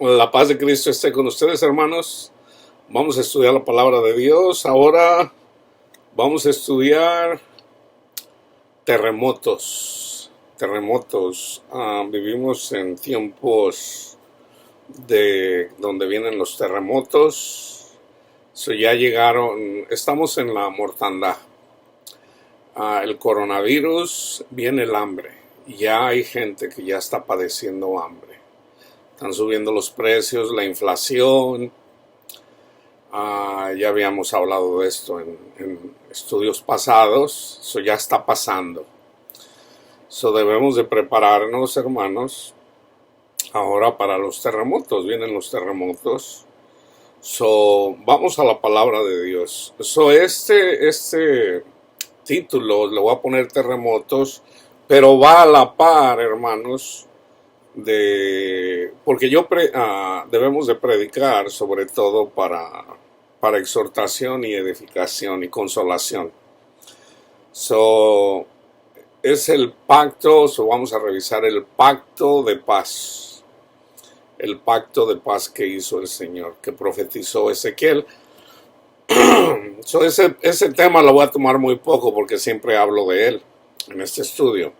La paz de Cristo esté con ustedes, hermanos. Vamos a estudiar la palabra de Dios. Ahora vamos a estudiar terremotos. Vivimos en tiempos de donde vienen los terremotos. Ya llegaron, estamos en la mortandad. El coronavirus, viene el hambre. Ya hay gente que ya está padeciendo hambre. Están subiendo los precios, la inflación. Ya habíamos hablado de esto en estudios pasados. Eso ya está pasando. Debemos de prepararnos, hermanos, ahora para los terremotos. Vienen los terremotos. Vamos a la palabra de Dios. Este título le voy a poner terremotos, pero va a la par, hermanos, porque debemos de predicar sobre todo para exhortación y edificación y consolación. Es el pacto, vamos a revisar el pacto de paz. El pacto de paz que hizo el Señor, que profetizó Ezequiel. Ese tema lo voy a tomar muy poco porque siempre hablo de él en este estudio.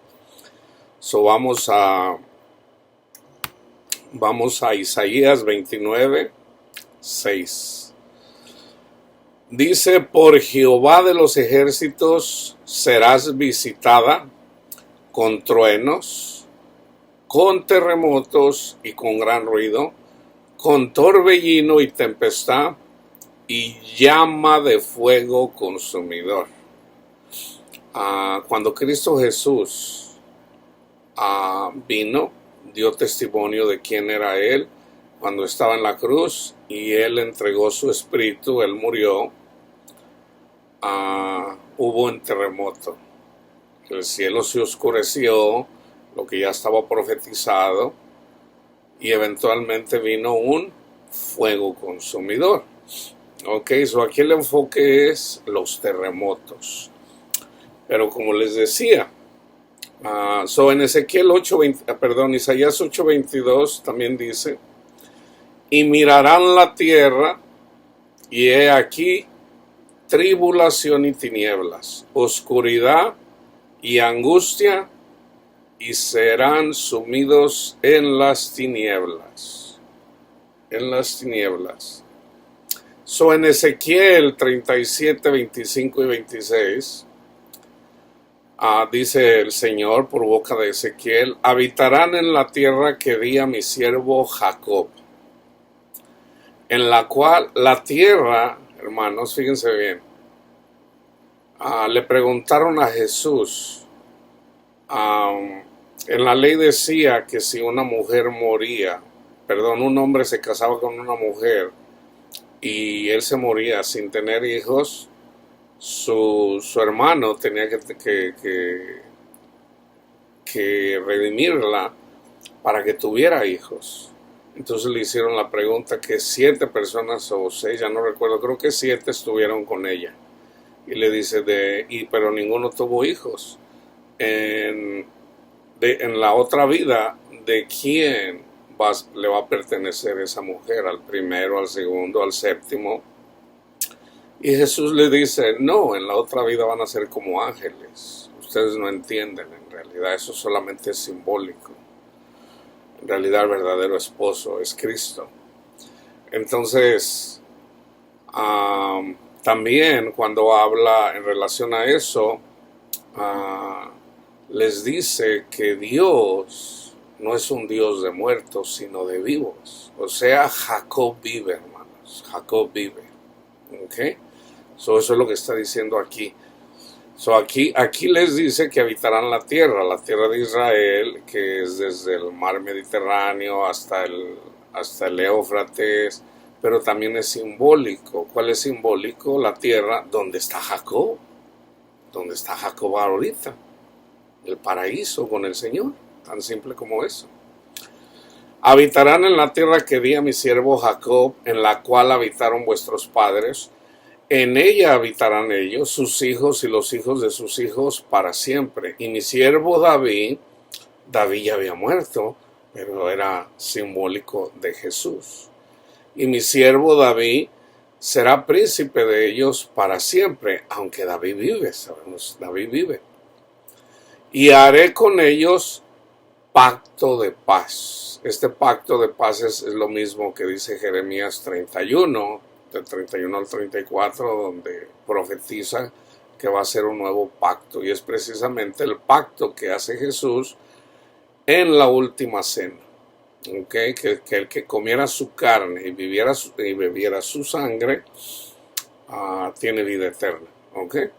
Vamos a Isaías 29, 6. Dice: por Jehová de los ejércitos serás visitada con truenos, con terremotos y con gran ruido, con torbellino y tempestad y llama de fuego consumidor. Cuando Cristo Jesús vino, dio testimonio de quién era Él cuando estaba en la cruz, y Él entregó su espíritu, Él murió. Hubo un terremoto, el cielo se oscureció, lo que ya estaba profetizado, y eventualmente vino un fuego consumidor. Aquí el enfoque es los terremotos. Pero como les decía, en Isaías 8:22 también dice: y mirarán la tierra, y he aquí tribulación y tinieblas, oscuridad y angustia, y serán sumidos en las tinieblas. En las tinieblas. En Ezequiel 37, 25 y 26, dice el Señor por boca de Ezequiel: habitarán en la tierra que di a mi siervo Jacob, en la cual la tierra, hermanos, fíjense bien, le preguntaron a Jesús, en la ley decía que si una mujer moría, un hombre se casaba con una mujer y él se moría sin tener hijos, su hermano tenía que redimirla para que tuviera hijos. Entonces le hicieron la pregunta que 7 personas o 6, ya no recuerdo, creo que 7 estuvieron con ella. Y le dice, pero ninguno tuvo hijos. En la otra vida, ¿de quién le va a pertenecer esa mujer? ¿Al primero, al segundo, al séptimo? Y Jesús le dice: no, en la otra vida van a ser como ángeles. Ustedes no entienden, en realidad eso solamente es simbólico. En realidad el verdadero esposo es Cristo. Entonces, también cuando habla en relación a eso, les dice que Dios no es un Dios de muertos, sino de vivos. O sea, Jacob vive, hermanos. Jacob vive. Eso es lo que está diciendo aquí. Aquí les dice que habitarán la tierra de Israel, que es desde el mar Mediterráneo hasta el Éufrates, pero también es simbólico. ¿Cuál es simbólico? La tierra donde está Jacob. Donde está Jacob ahorita. El paraíso con el Señor. Tan simple como eso. Habitarán en la tierra que di a mi siervo Jacob, en la cual habitaron vuestros padres. En ella habitarán ellos, sus hijos y los hijos de sus hijos para siempre. Y mi siervo David ya había muerto, pero era simbólico de Jesús. Y mi siervo David será príncipe de ellos para siempre, aunque David vive, sabemos, David vive. Y haré con ellos pacto de paz. Este pacto de paz es lo mismo que dice Jeremías 31, del 31 al 34, donde profetiza que va a ser un nuevo pacto. Y es precisamente el pacto que hace Jesús en la última cena. Okay, que el que comiera su carne y bebiera su sangre tiene vida eterna. Okay.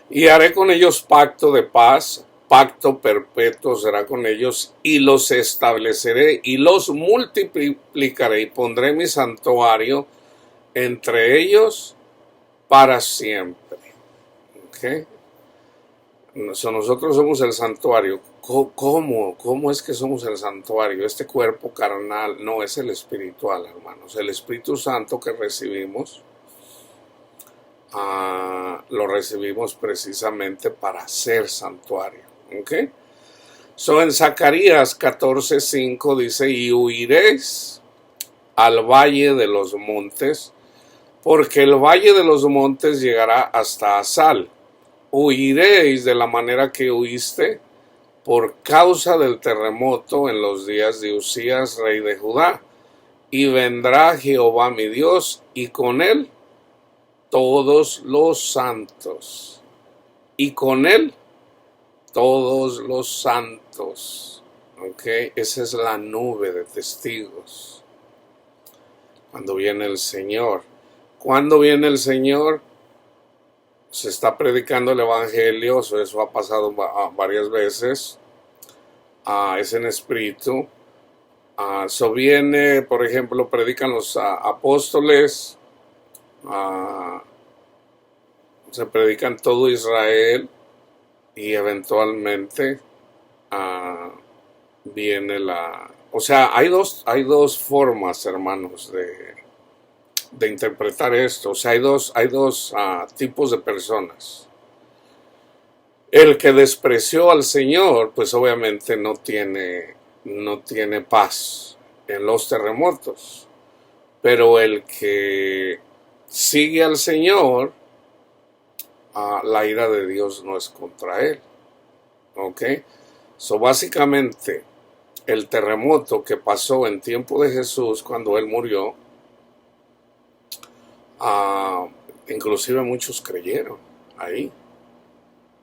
Y haré con ellos pacto de paz, pacto perpetuo será con ellos, y los estableceré y los multiplicaré y pondré mi santuario entre ellos para siempre. Okay. Nosotros somos el santuario. ¿Cómo es que somos el santuario? Este cuerpo carnal no es el espiritual, hermanos. El Espíritu Santo que recibimos, lo recibimos precisamente para ser santuario. ¿Okay? En Zacarías 14:5 dice, y huiréis al valle de los montes, porque el valle de los montes llegará hasta Asal. Huiréis de la manera que huiste por causa del terremoto en los días de Usías, rey de Judá. Y vendrá Jehová mi Dios, y con él todos los santos. Y con él todos los santos. ¿Okay? Esa es la nube de testigos. Cuando viene el Señor. ¿Cuándo viene el Señor? Se está predicando el evangelio, eso ha pasado varias veces, es en espíritu. Viene, por ejemplo, predican los apóstoles, se predican todo Israel y eventualmente viene o sea, hay dos formas, hermanos, de interpretar esto. O sea, hay dos tipos de personas. El que despreció al Señor, pues obviamente no tiene paz en los terremotos. Pero el que sigue al Señor, la ira de Dios no es contra él. ¿Ok? Básicamente, el terremoto que pasó en tiempo de Jesús, cuando él murió, inclusive muchos creyeron ahí.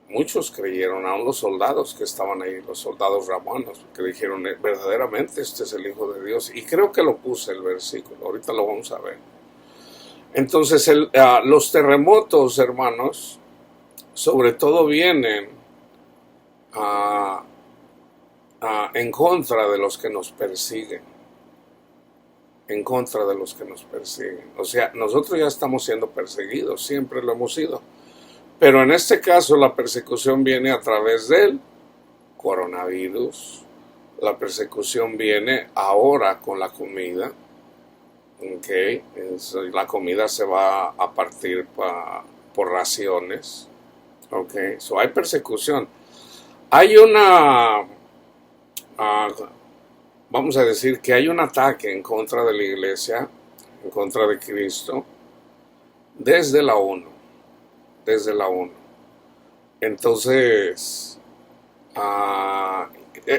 Muchos creyeron, aún los soldados que estaban ahí, los soldados romanos, que dijeron, verdaderamente este es el Hijo de Dios. Y creo que lo puse el versículo, ahorita lo vamos a ver. Entonces, los terremotos, hermanos, sobre todo vienen en contra de los que nos persiguen. En contra de los que nos persiguen. O sea, nosotros ya estamos siendo perseguidos, siempre lo hemos sido. Pero en este caso la persecución viene a través del coronavirus. La persecución viene ahora con la comida. Okay. La comida se va a partir por raciones. Okay. Hay persecución. Hay vamos a decir que hay un ataque en contra de la iglesia, en contra de Cristo, desde la ONU. Entonces,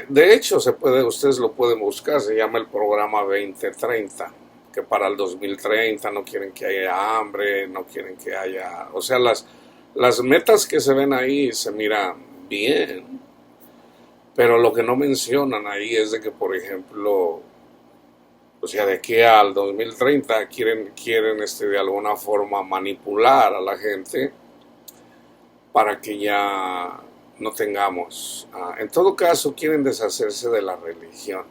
de hecho, ustedes lo pueden buscar, se llama el programa 2030, que para el 2030 no quieren que haya hambre, no quieren que haya, o sea, las metas que se ven ahí se miran bien, pero lo que no mencionan ahí es de que, por ejemplo, o sea, de aquí al 2030 quieren de alguna forma manipular a la gente para que ya no tengamos. En todo caso, quieren deshacerse de la religión,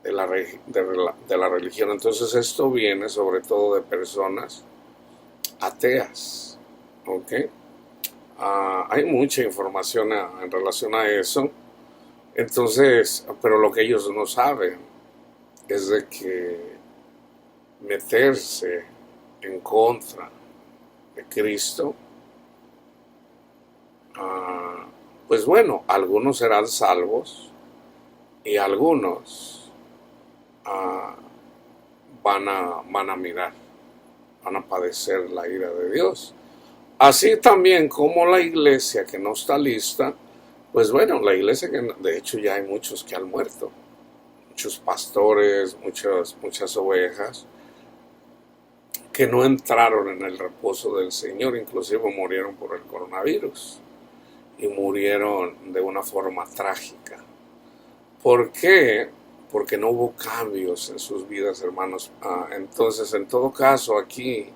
de la religión. Entonces esto viene sobre todo de personas ateas. ¿Ok? Hay mucha información en relación a eso. Entonces, pero lo que ellos no saben es de que meterse en contra de Cristo, pues bueno, algunos serán salvos, y algunos van a mirar, van a padecer la ira de Dios. Así también como la iglesia que no está lista, pues bueno, la iglesia que de hecho ya hay muchos que han muerto, muchos pastores, muchas ovejas que no entraron en el reposo del Señor, inclusive murieron por el coronavirus y murieron de una forma trágica. ¿Por qué? Porque no hubo cambios en sus vidas, hermanos. Entonces, en todo caso, aquí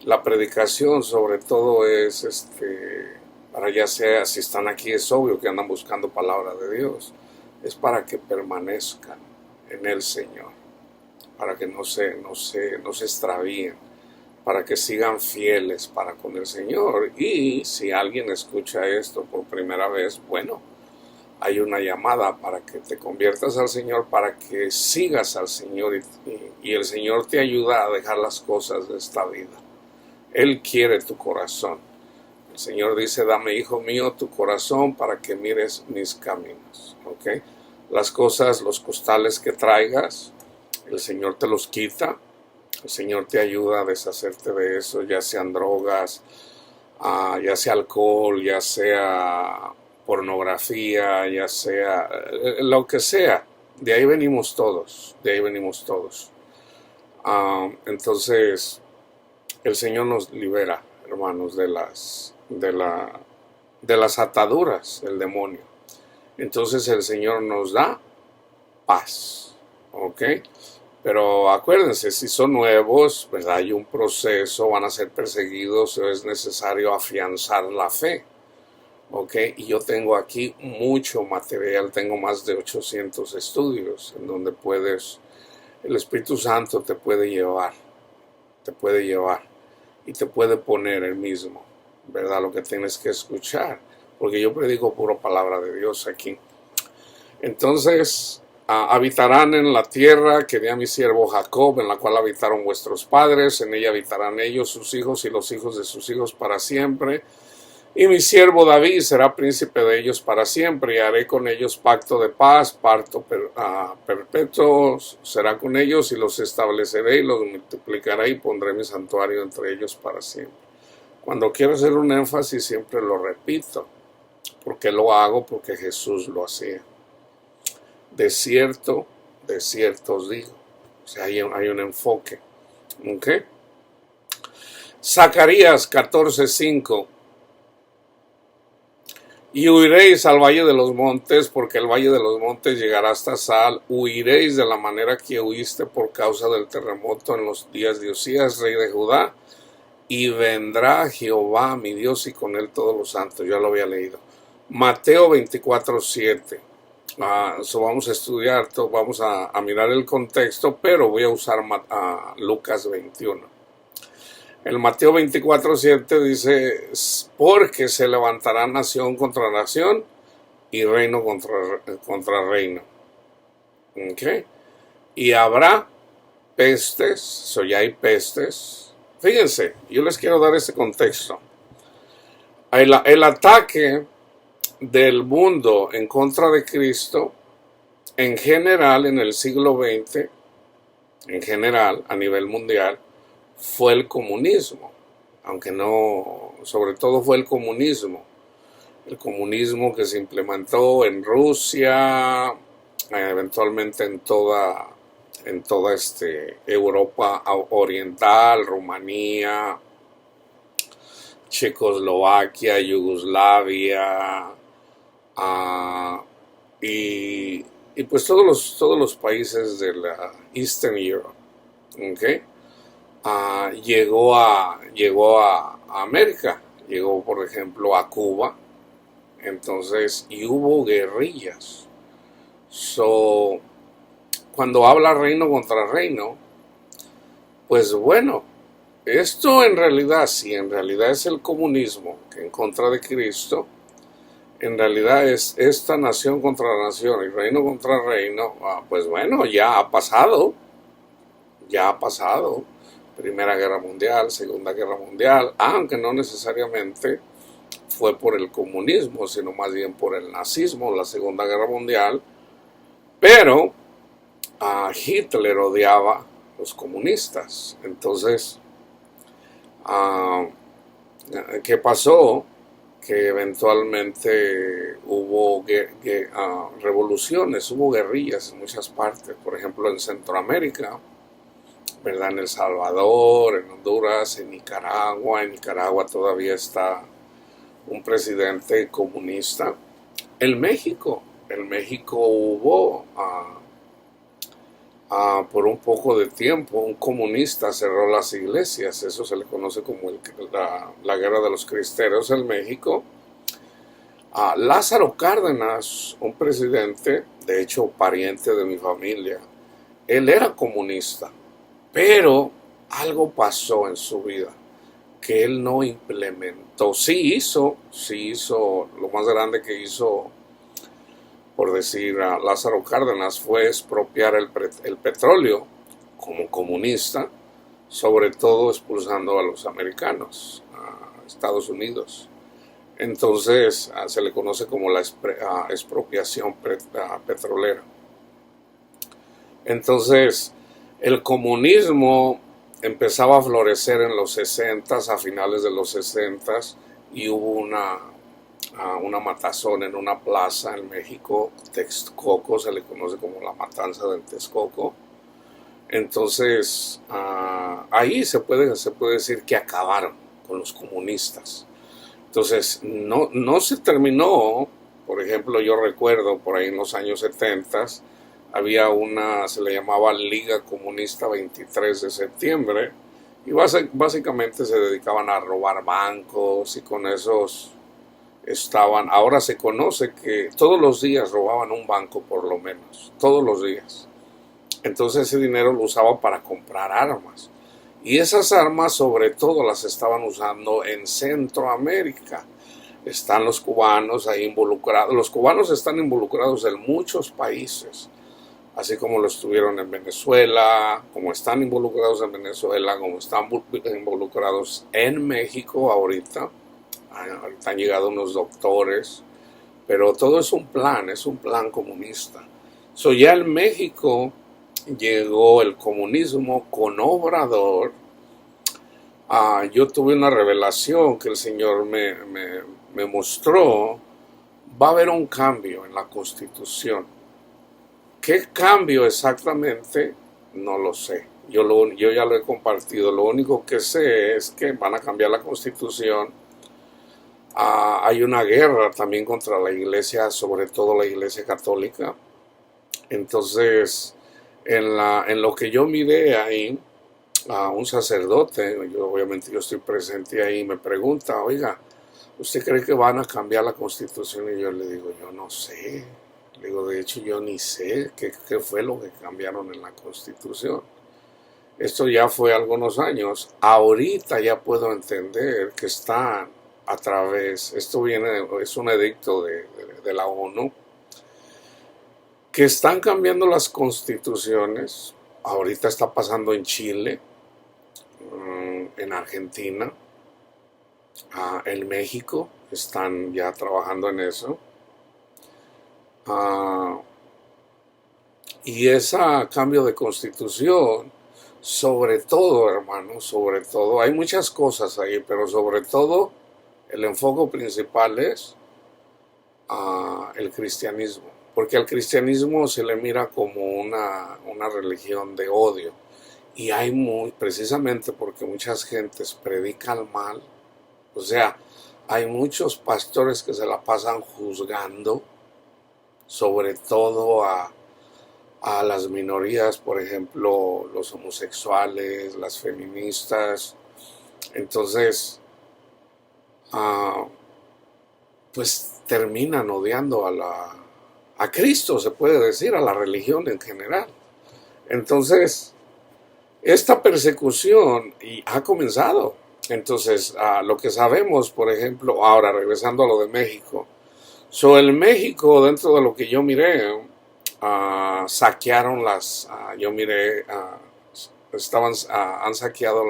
la predicación sobre todo es, para ya sea, si están aquí es obvio que andan buscando palabra de Dios, es para que permanezcan en el Señor, para que no se extravíen, para que sigan fieles para con el Señor. Y si alguien escucha esto por primera vez, bueno, hay una llamada para que te conviertas al Señor, para que sigas al Señor y el Señor te ayuda a dejar las cosas de esta vida. Él quiere tu corazón. El Señor dice, dame, hijo mío, tu corazón para que mires mis caminos. ¿Okay? Las cosas, los costales que traigas, el Señor te los quita. El Señor te ayuda a deshacerte de eso, ya sean drogas, ya sea alcohol, ya sea pornografía, ya sea lo que sea. De ahí venimos todos, de ahí venimos todos. Entonces, el Señor nos libera, hermanos, de las ataduras del demonio. Entonces el Señor nos da paz, ¿ok? Pero acuérdense, si son nuevos, pues hay un proceso, van a ser perseguidos, es necesario afianzar la fe, ¿ok? Y yo tengo aquí mucho material, tengo más de 800 estudios en donde el Espíritu Santo te puede llevar y te puede poner el mismo, ¿verdad? Lo que tienes que escuchar, porque yo predico pura palabra de Dios aquí. Entonces, habitarán en la tierra que di a mi siervo Jacob, en la cual habitaron vuestros padres, en ella habitarán ellos, sus hijos y los hijos de sus hijos para siempre. Y mi siervo David será príncipe de ellos para siempre, y haré con ellos pacto de paz, pacto perpetuo será con ellos, y los estableceré y los multiplicaré, y pondré mi santuario entre ellos para siempre. Cuando quiero hacer un énfasis siempre lo repito. ¿Por qué lo hago? Porque Jesús lo hacía. De cierto os digo. O sea, hay un enfoque. ¿Ok? Zacarías 14:5. Y huiréis al valle de los montes, porque el valle de los montes llegará hasta Sal. Huiréis de la manera que huiste por causa del terremoto en los días de Usías, rey de Judá. Y vendrá Jehová mi Dios y con él todos los santos. Ya lo había leído. Mateo 24:7. Vamos a estudiar, vamos a mirar el contexto, pero voy a usar Lucas 21. El Mateo 24:7 dice, porque se levantará nación contra nación y reino contra reino. ¿Okay? Y habrá pestes, ya hay pestes. Fíjense, yo les quiero dar este contexto. El ataque del mundo en contra de Cristo, en general, en el siglo XX, en general, a nivel mundial, fue el comunismo, aunque no, sobre todo fue el comunismo que se implementó en Rusia, eventualmente en toda Europa oriental, Rumanía, Checoslovaquia, Yugoslavia, y pues todos los países de la Eastern Europe, ¿okay? Llegó a América, llegó por ejemplo a Cuba, entonces, y hubo guerrillas. Cuando habla reino contra reino, pues bueno, esto en realidad, si en realidad es el comunismo que en contra de Cristo, en realidad es esta nación contra nación y reino contra reino, pues bueno, ya ha pasado. Primera Guerra Mundial, Segunda Guerra Mundial, aunque no necesariamente fue por el comunismo, sino más bien por el nazismo. La Segunda Guerra Mundial Pero Hitler odiaba a los comunistas. Entonces, ah, ¿qué pasó? Que eventualmente hubo revoluciones, hubo guerrillas en muchas partes, por ejemplo en Centroamérica, ¿verdad? En El Salvador, en Honduras, en Nicaragua. En Nicaragua todavía está un presidente comunista. En México hubo por un poco de tiempo un comunista cerró las iglesias. Eso se le conoce como la guerra de los cristeros en México. Lázaro Cárdenas, un presidente, de hecho pariente de mi familia, él era comunista, pero algo pasó en su vida que él no implementó. Sí hizo, lo más grande que hizo, por decir, a Lázaro Cárdenas fue expropiar el petróleo como comunista, sobre todo expulsando a los americanos a Estados Unidos. Entonces se le conoce como la expropiación petrolera. Entonces el comunismo empezaba a florecer en los 60s, a finales de los 60s, y hubo una matazón en una plaza en México, Texcoco, se le conoce como la matanza del Texcoco. Entonces ahí se puede decir que acabaron con los comunistas. Entonces no se terminó. Por ejemplo, yo recuerdo por ahí en los años 70 había se le llamaba Liga Comunista 23 de septiembre, y básicamente se dedicaban a robar bancos, y con esos ahora se conoce que todos los días robaban un banco por lo menos, todos los días. Entonces ese dinero lo usaba para comprar armas. Y esas armas sobre todo las estaban usando en Centroamérica. Están los cubanos ahí involucrados. Los cubanos están involucrados en muchos países, así como lo estuvieron en Venezuela, como están involucrados en Venezuela, como están involucrados en México ahorita. Ahorita han llegado unos doctores, pero todo es un plan comunista. Ya en México llegó el comunismo con Obrador. Yo tuve una revelación que el Señor me mostró. Va a haber un cambio en la Constitución. ¿Qué cambio exactamente? No lo sé. Yo ya lo he compartido. Lo único que sé es que van a cambiar la Constitución. Hay una guerra también contra la iglesia, sobre todo la iglesia católica. Entonces, en lo que yo miré ahí, a un sacerdote, obviamente yo estoy presente ahí, me pregunta: oiga, ¿usted cree que van a cambiar la Constitución? Y yo le digo: yo no sé. Le digo: de hecho yo ni sé qué fue lo que cambiaron en la Constitución. Esto ya fue algunos años. Ahorita ya puedo entender que están esto es un edicto de la ONU, que están cambiando las constituciones. Ahorita está pasando en Chile, en Argentina, en México, están ya trabajando en eso. Y ese cambio de constitución, sobre todo, hermano, sobre todo, hay muchas cosas ahí, pero sobre todo el enfoque principal es el cristianismo, porque al cristianismo se le mira como una religión de odio, y precisamente porque muchas gentes predican mal. O sea, hay muchos pastores que se la pasan juzgando, sobre todo a las minorías, por ejemplo, los homosexuales, las feministas. Entonces, pues terminan odiando a Cristo, se puede decir, a la religión en general. Entonces, esta persecución ha comenzado. Entonces, lo que sabemos, por ejemplo, ahora regresando a lo de México. En México, dentro de lo que yo miré, saquearon yo miré, han saqueado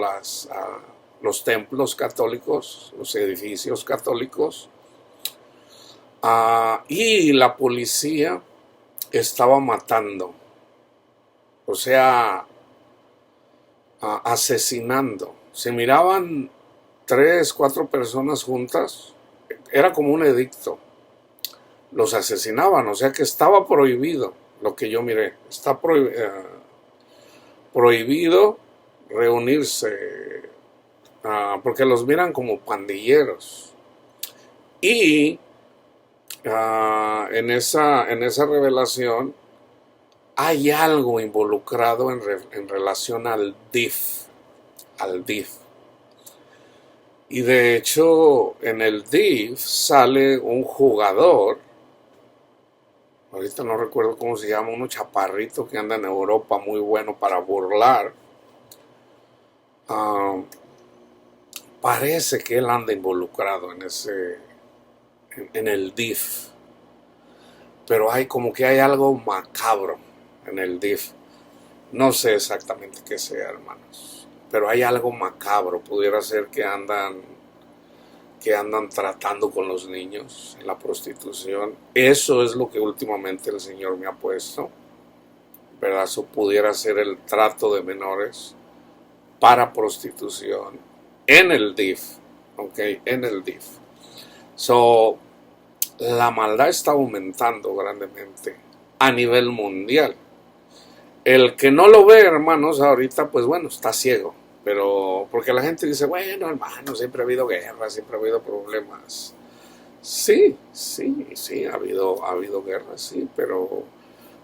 los templos católicos, los edificios católicos, y la policía estaba matando, o sea, asesinando. Se miraban 3, 4 personas juntas, era como un edicto. Los asesinaban, o sea que estaba prohibido lo que yo miré. Está prohibido reunirse, porque los miran como pandilleros. Y en esa revelación hay algo involucrado en relación al DIF, al DIF. Y de hecho, en el DIF sale un jugador, ahorita no recuerdo cómo se llama, uno chaparrito que anda en Europa, muy bueno para burlar. Ah, Parece que él anda involucrado en el DIF, pero hay como que hay algo macabro en el DIF. No sé exactamente qué sea, hermanos, pero hay algo macabro. Pudiera ser que andan tratando con los niños en la prostitución. Eso es lo que últimamente el Señor me ha puesto, ¿verdad? Eso pudiera ser el trato de menores para prostitución en el DIF, ¿ok? En el DIF. So, la maldad está aumentando grandemente a nivel mundial. El que no lo ve, hermanos, ahorita, pues bueno, está ciego. Pero porque la gente dice, bueno, hermano, siempre ha habido guerra, siempre ha habido problemas. Sí, sí, sí, ha habido guerra, sí, pero,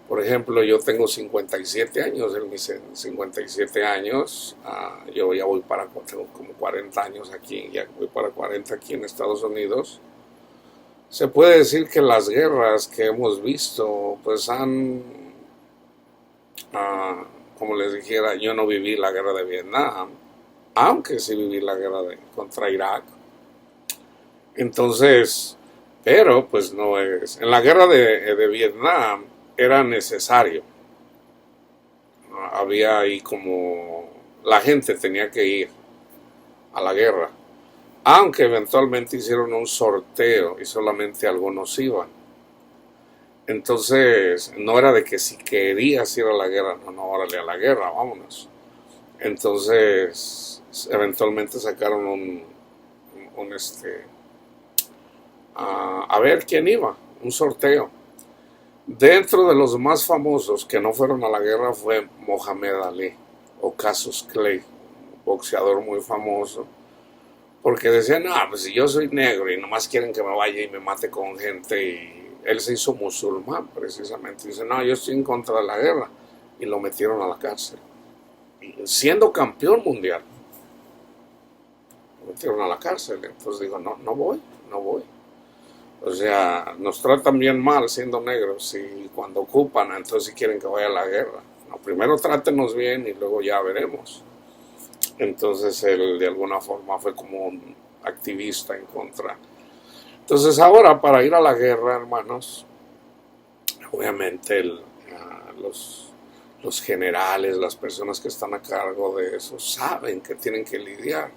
por ejemplo, yo tengo 57 años, en mis 57 años, yo ya tengo como 40 años aquí, ya voy para 40 aquí en Estados Unidos. Se puede decir que las guerras que hemos visto, pues como les dijera, yo no viví la guerra de Vietnam, aunque sí viví la guerra contra Irak. Entonces, pero pues no es. En la guerra de Vietnam era necesario. Había ahí como la gente tenía que ir a la guerra, aunque eventualmente hicieron un sorteo y solamente algunos iban. Entonces, no era de que si querías ir a la guerra, no, órale a la guerra, vámonos. Entonces, eventualmente sacaron a ver quién iba, un sorteo. Dentro de los más famosos que no fueron a la guerra fue Mohamed Ali o Cassius Clay, un boxeador muy famoso, porque decían, no, pues si yo soy negro y nomás quieren que me vaya y me mate con gente, y él se hizo musulmán precisamente. Dice, no, yo estoy en contra de la guerra, y lo metieron a la cárcel. Y siendo campeón mundial, lo metieron a la cárcel. Entonces digo, no, no voy, no voy. O sea, nos tratan bien mal siendo negros y cuando ocupan, entonces si quieren que vaya a la guerra. No, primero trátenos bien y luego ya veremos. Entonces él de alguna forma fue como un activista en contra. Entonces ahora para ir a la guerra, hermanos, obviamente los generales, las personas que están a cargo de eso, saben que tienen que lidiar.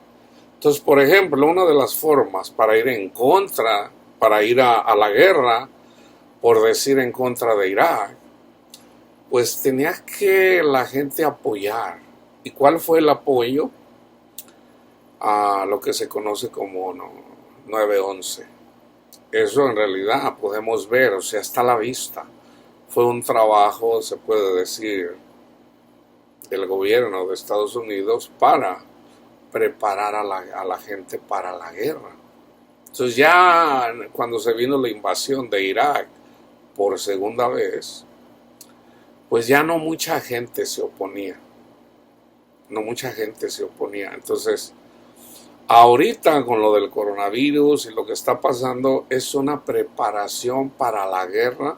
Entonces, por ejemplo, una de las formas para ir en contra, para ir a la guerra, por decir en contra de Irak, pues tenía que la gente apoyar. ¿Y cuál fue el apoyo? A lo que se conoce como 9/11. Eso en realidad podemos ver, o sea, está a la vista. Fue un trabajo, se puede decir, del gobierno de Estados Unidos para preparar a la gente para la guerra. Entonces ya cuando se vino la invasión de Irak por segunda vez, pues ya no mucha gente se oponía. No mucha gente se oponía. Entonces, ahorita con lo del coronavirus y lo que está pasando es una preparación para la guerra,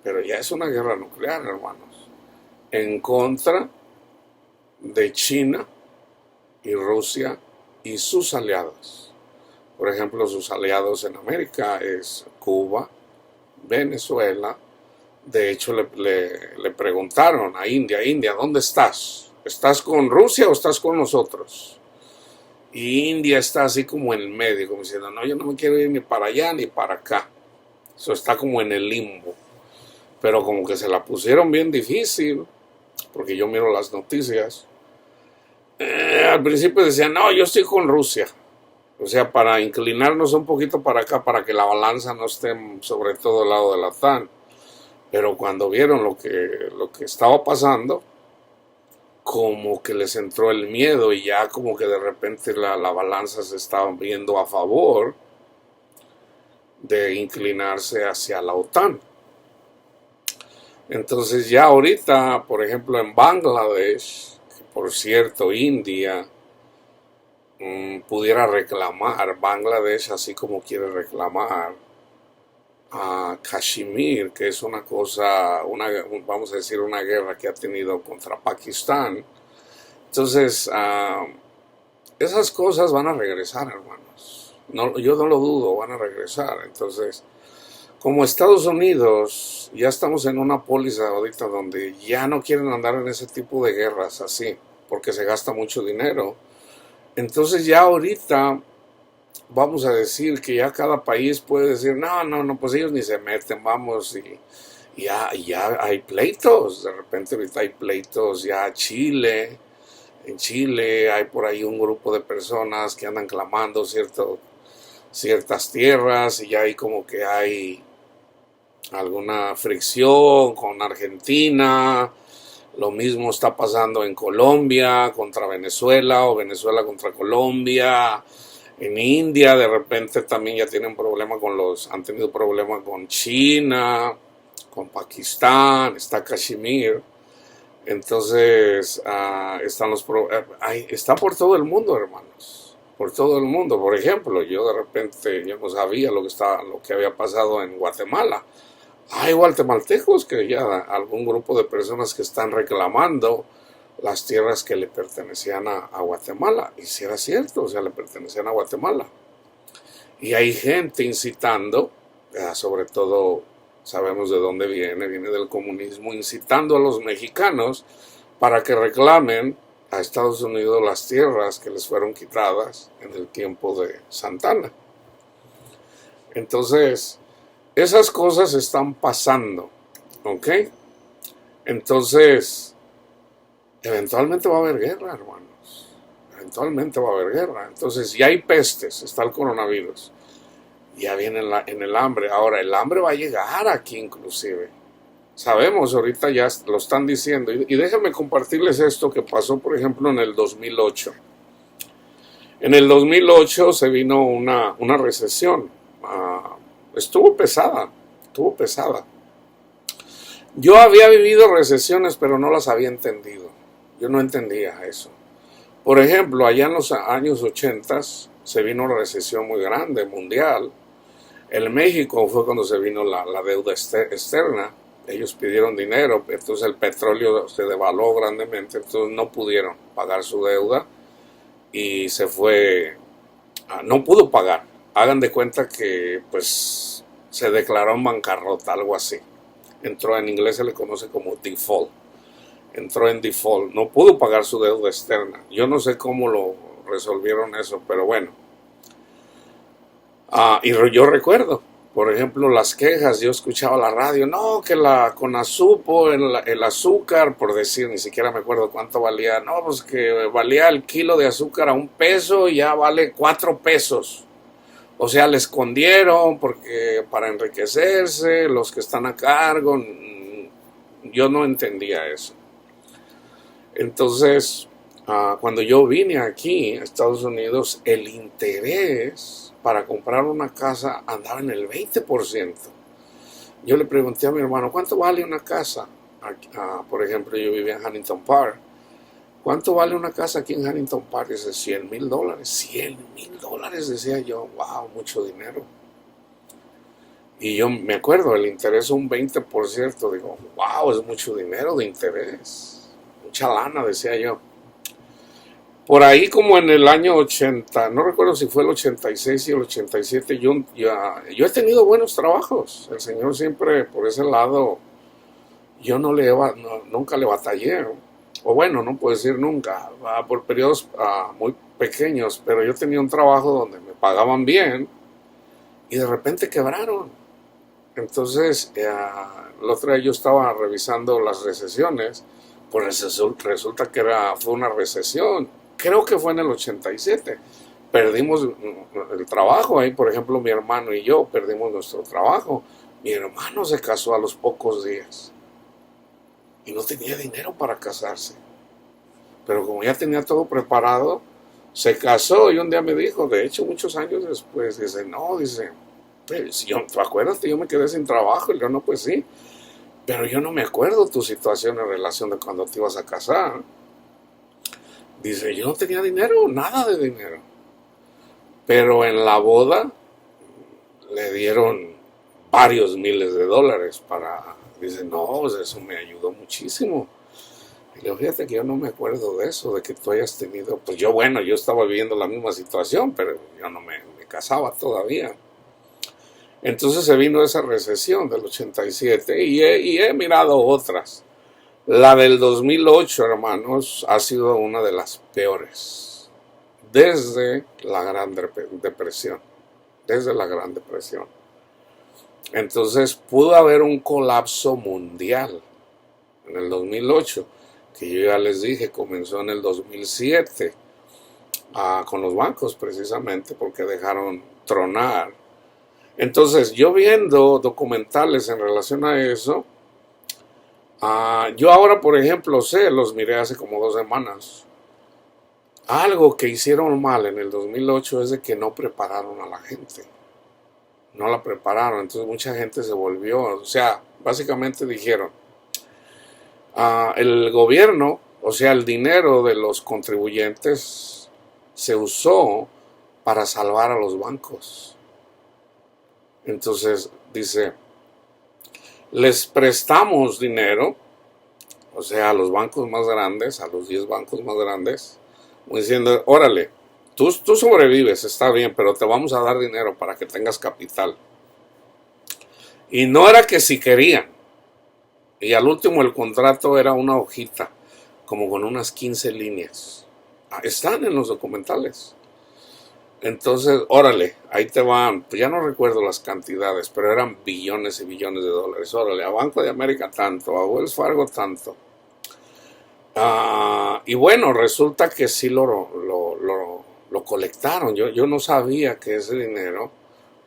pero ya es una guerra nuclear, hermanos, en contra de China y Rusia y sus aliados. Por ejemplo, sus aliados en América es Cuba, Venezuela. De hecho, le preguntaron a India, ¿dónde estás? ¿Estás con Rusia o estás con nosotros? Y India está así como en el medio, como diciendo, no, yo no me quiero ir ni para allá ni para acá. Eso está como en el limbo. pero como que se la pusieron bien difícil, porque yo miro las noticias. Al principio decían, no, yo estoy con Rusia. O sea, para inclinarnos un poquito para acá, para que la balanza no esté sobre todo el lado de la OTAN. Pero cuando vieron lo que estaba pasando, como que les entró el miedo y ya como que de repente la balanza se estaba viendo a favor de inclinarse hacia la OTAN. Entonces ya ahorita, por ejemplo, en Bangladesh, que por cierto, India pudiera reclamar, Bangladesh así como quiere reclamar a Kashmir, que es una cosa, vamos a decir, una guerra que ha tenido contra Pakistán. Entonces, esas cosas van a regresar, hermanos. No, yo no lo dudo, van a regresar. Entonces, como Estados Unidos, ya estamos en una póliza ahorita donde ya no quieren andar en ese tipo de guerras así, porque se gasta mucho dinero. Entonces ya ahorita vamos a decir que ya cada país puede decir, no, pues ellos ni se meten, vamos, y ya hay pleitos, de repente ahorita hay pleitos, ya Chile, en Chile hay por ahí un grupo de personas que andan clamando ciertas tierras y ya hay como que hay alguna fricción con Argentina. Lo mismo está pasando en Colombia contra Venezuela o Venezuela contra Colombia. En India de repente también ya tienen han tenido problemas con China, con Pakistán, está Kashmir. Entonces está por todo el mundo, hermanos, por todo el mundo. Por ejemplo, yo no sabía lo que había pasado en Guatemala. Hay guatemaltecos que ya algún grupo de personas que están reclamando las tierras que le pertenecían a Guatemala. Y si era cierto, o sea, le pertenecían a Guatemala. Y hay gente incitando, sobre todo sabemos de dónde viene del comunismo, incitando a los mexicanos para que reclamen a Estados Unidos las tierras que les fueron quitadas en el tiempo de Santana. Entonces, esas cosas están pasando, ¿ok? Entonces, eventualmente va a haber guerra, hermanos. Eventualmente va a haber guerra. Entonces, ya hay pestes, está el coronavirus. Ya viene en el hambre. Ahora, el hambre va a llegar aquí inclusive. Sabemos, ahorita ya lo están diciendo. Y déjenme compartirles esto que pasó, por ejemplo, en el 2008. En el 2008 se vino una recesión. Estuvo pesada. Yo había vivido recesiones, pero no las había entendido. Yo no entendía eso. Por ejemplo, allá en los años 80 se vino una recesión muy grande, mundial. En México fue cuando se vino la deuda externa. Ellos pidieron dinero, entonces el petróleo se devaluó grandemente, entonces no pudieron pagar su deuda y se fue, no pudo pagar. Hagan de cuenta que pues se declaró en bancarrota, algo así. En inglés se le conoce como default. Entró en default, no pudo pagar su deuda externa. Yo no sé cómo lo resolvieron eso, pero bueno. Y yo recuerdo, por ejemplo, las quejas, yo escuchaba la radio, no, que la Conasupo, el azúcar, por decir, ni siquiera me acuerdo cuánto valía, no, pues que valía el kilo de azúcar a $1 y ya vale 4 pesos. O sea, le escondieron porque para enriquecerse, los que están a cargo, yo no entendía eso. Entonces, cuando yo vine aquí a Estados Unidos, el interés para comprar una casa andaba en el 20%. Yo le pregunté a mi hermano, ¿cuánto vale una casa? Por ejemplo, yo vivía en Huntington Park. ¿Cuánto vale una casa aquí en Huntington Park? Dice, $100,000. $100,000, decía yo. Wow, mucho dinero. Y yo me acuerdo, el interés un 20%. Digo, wow, es mucho dinero de interés. Mucha lana, decía yo. Por ahí como en el año 80, no recuerdo si fue el 86 y el 87, yo he tenido buenos trabajos. El Señor siempre, por ese lado, yo nunca le batallé. O bueno, no puedo decir nunca, por periodos muy pequeños, pero yo tenía un trabajo donde me pagaban bien y de repente quebraron. Entonces, el otro día yo estaba revisando las recesiones, pues resulta que fue una recesión, creo que fue en el 87. Perdimos el trabajo ahí, por ejemplo, mi hermano y yo perdimos nuestro trabajo. Mi hermano se casó a los pocos días y no tenía dinero para casarse. Pero como ya tenía todo preparado, se casó y un día me dijo, de hecho muchos años después, dice, no, dice, pues, acuérdate, yo me quedé sin trabajo. Y yo, no, pues sí, pero yo no me acuerdo tu situación en relación de cuando te ibas a casar. Dice, yo no tenía dinero, nada de dinero. Pero en la boda le dieron varios miles de dólares para... Dice, no, pues eso me ayudó muchísimo. Y le digo, fíjate que yo no me acuerdo de eso, de que tú hayas tenido... Pues yo, bueno, yo estaba viviendo la misma situación, pero yo no me casaba todavía. Entonces se vino esa recesión del 87 y he mirado otras. La del 2008, hermanos, ha sido una de las peores desde la Gran Depresión. Desde la Gran Depresión. Entonces pudo haber un colapso mundial en el 2008, que yo ya les dije, comenzó en el 2007 con los bancos precisamente porque dejaron tronar. Entonces yo viendo documentales en relación a eso, yo ahora por ejemplo los miré hace como 2 semanas. Algo que hicieron mal en el 2008 es de que no prepararon a la gente. No la prepararon, entonces mucha gente se volvió, o sea, básicamente dijeron, el gobierno, o sea, el dinero de los contribuyentes se usó para salvar a los bancos. Entonces dice, les prestamos dinero, o sea, a los bancos más grandes, a los 10 bancos más grandes, diciendo, órale, tú sobrevives, está bien, pero te vamos a dar dinero para que tengas capital. Y no era que si querían. Y al último el contrato era una hojita, como con unas 15 líneas. Están en los documentales. Entonces, órale, ahí te van, pues ya no recuerdo las cantidades, pero eran billones y billones de dólares. Órale, a Banco de América tanto, a Wells Fargo tanto. Y bueno, resulta que sí lo colectaron. Yo no sabía que ese dinero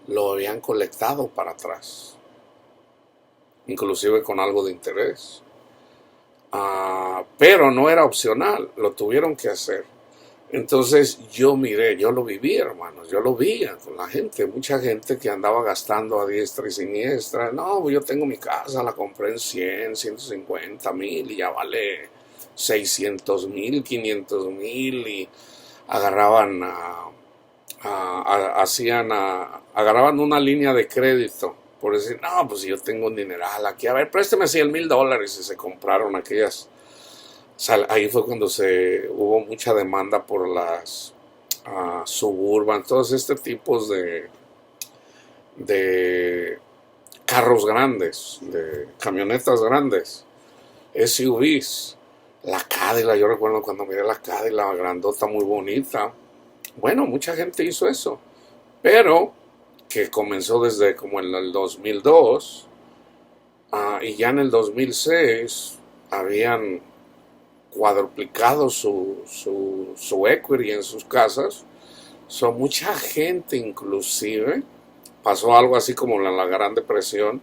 lo habían colectado para atrás, inclusive con algo de interés. Pero no era opcional, lo tuvieron que hacer. Entonces yo miré, yo lo viví, hermanos, yo lo vi con la gente, mucha gente que andaba gastando a diestra y siniestra. No, yo tengo mi casa, la compré en 100, 150,000 y ya vale 600,000, 500,000 y agarraban agarraban una línea de crédito por decir, no, pues yo tengo un dineral aquí, a ver, présteme $100,000 y se compraron aquellas. Ahí fue cuando hubo mucha demanda por las Suburban, todos este tipos de carros grandes, de camionetas grandes, SUVs. La Cadillac, yo recuerdo cuando miré la Cadillac, grandota, muy bonita. Bueno, mucha gente hizo eso, pero que comenzó desde como en el 2002, y ya en el 2006 habían cuadruplicado su equity en sus casas. Mucha gente inclusive pasó algo así como la Gran Depresión.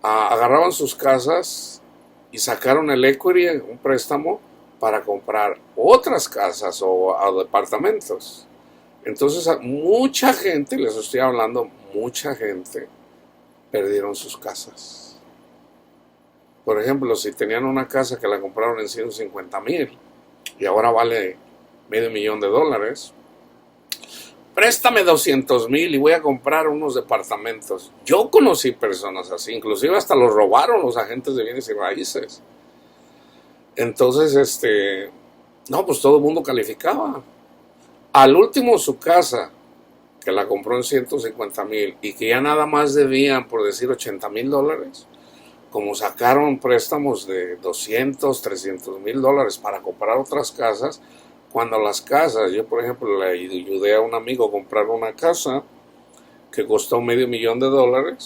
Agarraban sus casas y sacaron el equity, un préstamo, para comprar otras casas o departamentos. Entonces mucha gente, les estoy hablando, mucha gente perdieron sus casas. Por ejemplo, si tenían una casa que la compraron en 150,000 y ahora vale $500,000, préstame 200,000 y voy a comprar unos departamentos. Yo conocí personas así, inclusive hasta los robaron los agentes de bienes y raíces. Entonces, no, pues todo el mundo calificaba. Al último su casa, que la compró en 150,000 y que ya nada más debían, por decir, $80,000, como sacaron préstamos de 200, $300,000 para comprar otras casas, cuando las casas, yo por ejemplo le ayudé a un amigo a comprar una casa que costó $500,000,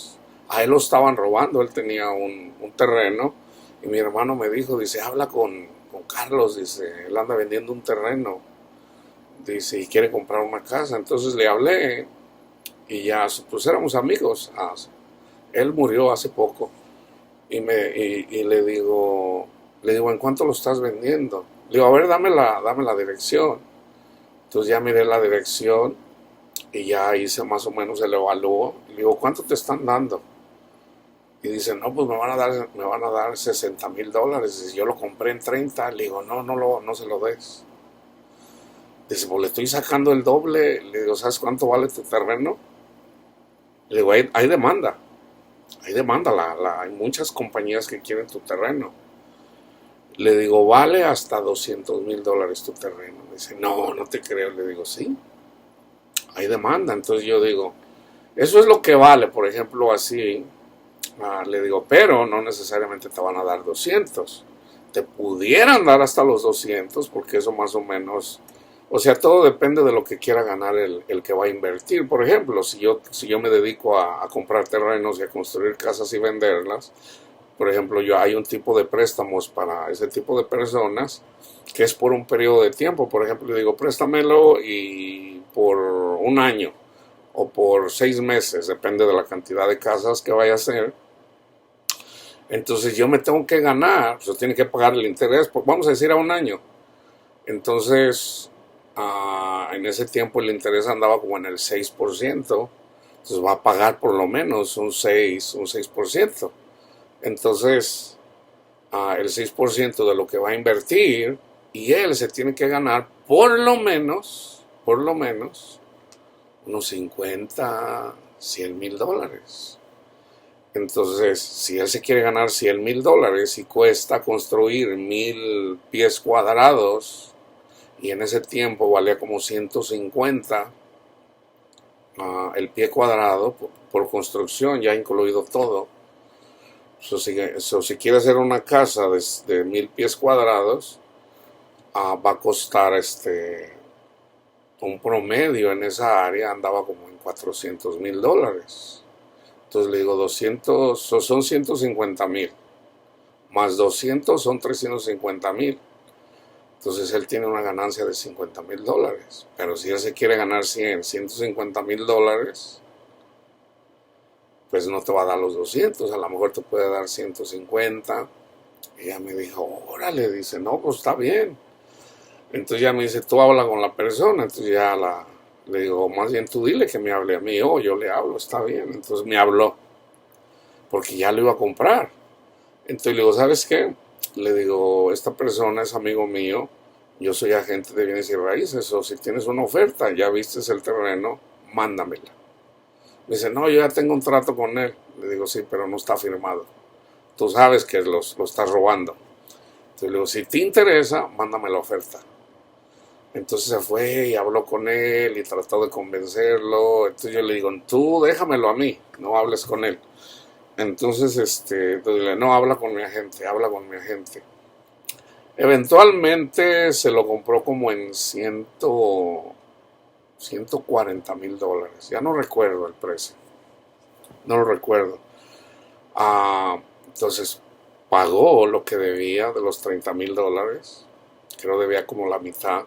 A él lo estaban robando, él tenía un terreno y mi hermano me dijo, dice, habla con Carlos, dice, él anda vendiendo un terreno, dice, y quiere comprar una casa. Entonces le hablé y ya, pues éramos amigos. Él murió hace poco y le digo, ¿en cuánto lo estás vendiendo? Le digo, a ver, dame la dirección. Entonces ya miré la dirección y ya hice más o menos el evalúo. Le digo, ¿cuánto te están dando? Y dice, no, pues me van a dar $60,000. Y yo lo compré en 30. Le digo, no se lo des. Dice, pues le estoy sacando el doble. Le digo, ¿sabes cuánto vale tu terreno? Le digo, hay demanda. Hay demanda, hay muchas compañías que quieren tu terreno. Le digo, vale hasta $200,000 tu terreno. Dice, no te creo. Le digo, sí, hay demanda. Entonces yo digo, eso es lo que vale, por ejemplo, así. Le digo, pero no necesariamente te van a dar 200. Te pudieran dar hasta los 200, porque eso más o menos, o sea, todo depende de lo que quiera ganar el que va a invertir. Por ejemplo, si yo me dedico a comprar terrenos y a construir casas y venderlas, por ejemplo, hay un tipo de préstamos para ese tipo de personas que es por un periodo de tiempo. Por ejemplo, le digo, préstamelo y por un año o por 6 meses, depende de la cantidad de casas que vaya a hacer. Entonces yo me tengo que ganar, pues tiene que pagar el interés, vamos a decir a un año. Entonces, en ese tiempo el interés andaba como en el 6%, entonces va a pagar por lo menos un 6%. Entonces, el 6% de lo que va a invertir, y él se tiene que ganar por lo menos, unos 50, $100,000. Entonces, si él se quiere ganar $100,000 y cuesta construir 1,000 pies cuadrados, y en ese tiempo valía como 150 el pie cuadrado por construcción, ya incluido todo. Si quiere hacer una casa de 1,000 pies cuadrados, va a costar un promedio en esa área andaba como en $400,000. Entonces le digo, 200 son 150,000, más 200 son 350,000. Entonces él tiene una ganancia de $50,000. Pero si él se quiere ganar $150,000, pues no te va a dar los 200, a lo mejor te puede dar 150. Y ella me dijo, órale, dice, no, pues está bien. Entonces ya me dice, tú habla con la persona. Entonces ya le digo, más bien tú dile que me hable a mí. Yo le hablo, está bien. Entonces me habló, porque ya lo iba a comprar. Entonces le digo, ¿sabes qué? Le digo, esta persona es amigo mío, yo soy agente de bienes y raíces, o si tienes una oferta, ya vistes el terreno, mándamela. Me dice, no, yo ya tengo un trato con él. Le digo, sí, pero no está firmado. Tú sabes que lo estás robando. Entonces le digo, si te interesa, mándame la oferta. Entonces se fue y habló con él y trató de convencerlo. Entonces yo le digo, tú déjamelo a mí, no hables con él. Entonces, no, habla con mi agente, habla con mi agente. Eventualmente se lo compró como en $140,000. Ya no recuerdo el precio, no lo recuerdo. Entonces pagó lo que debía de los $30,000. Creo debía como la mitad.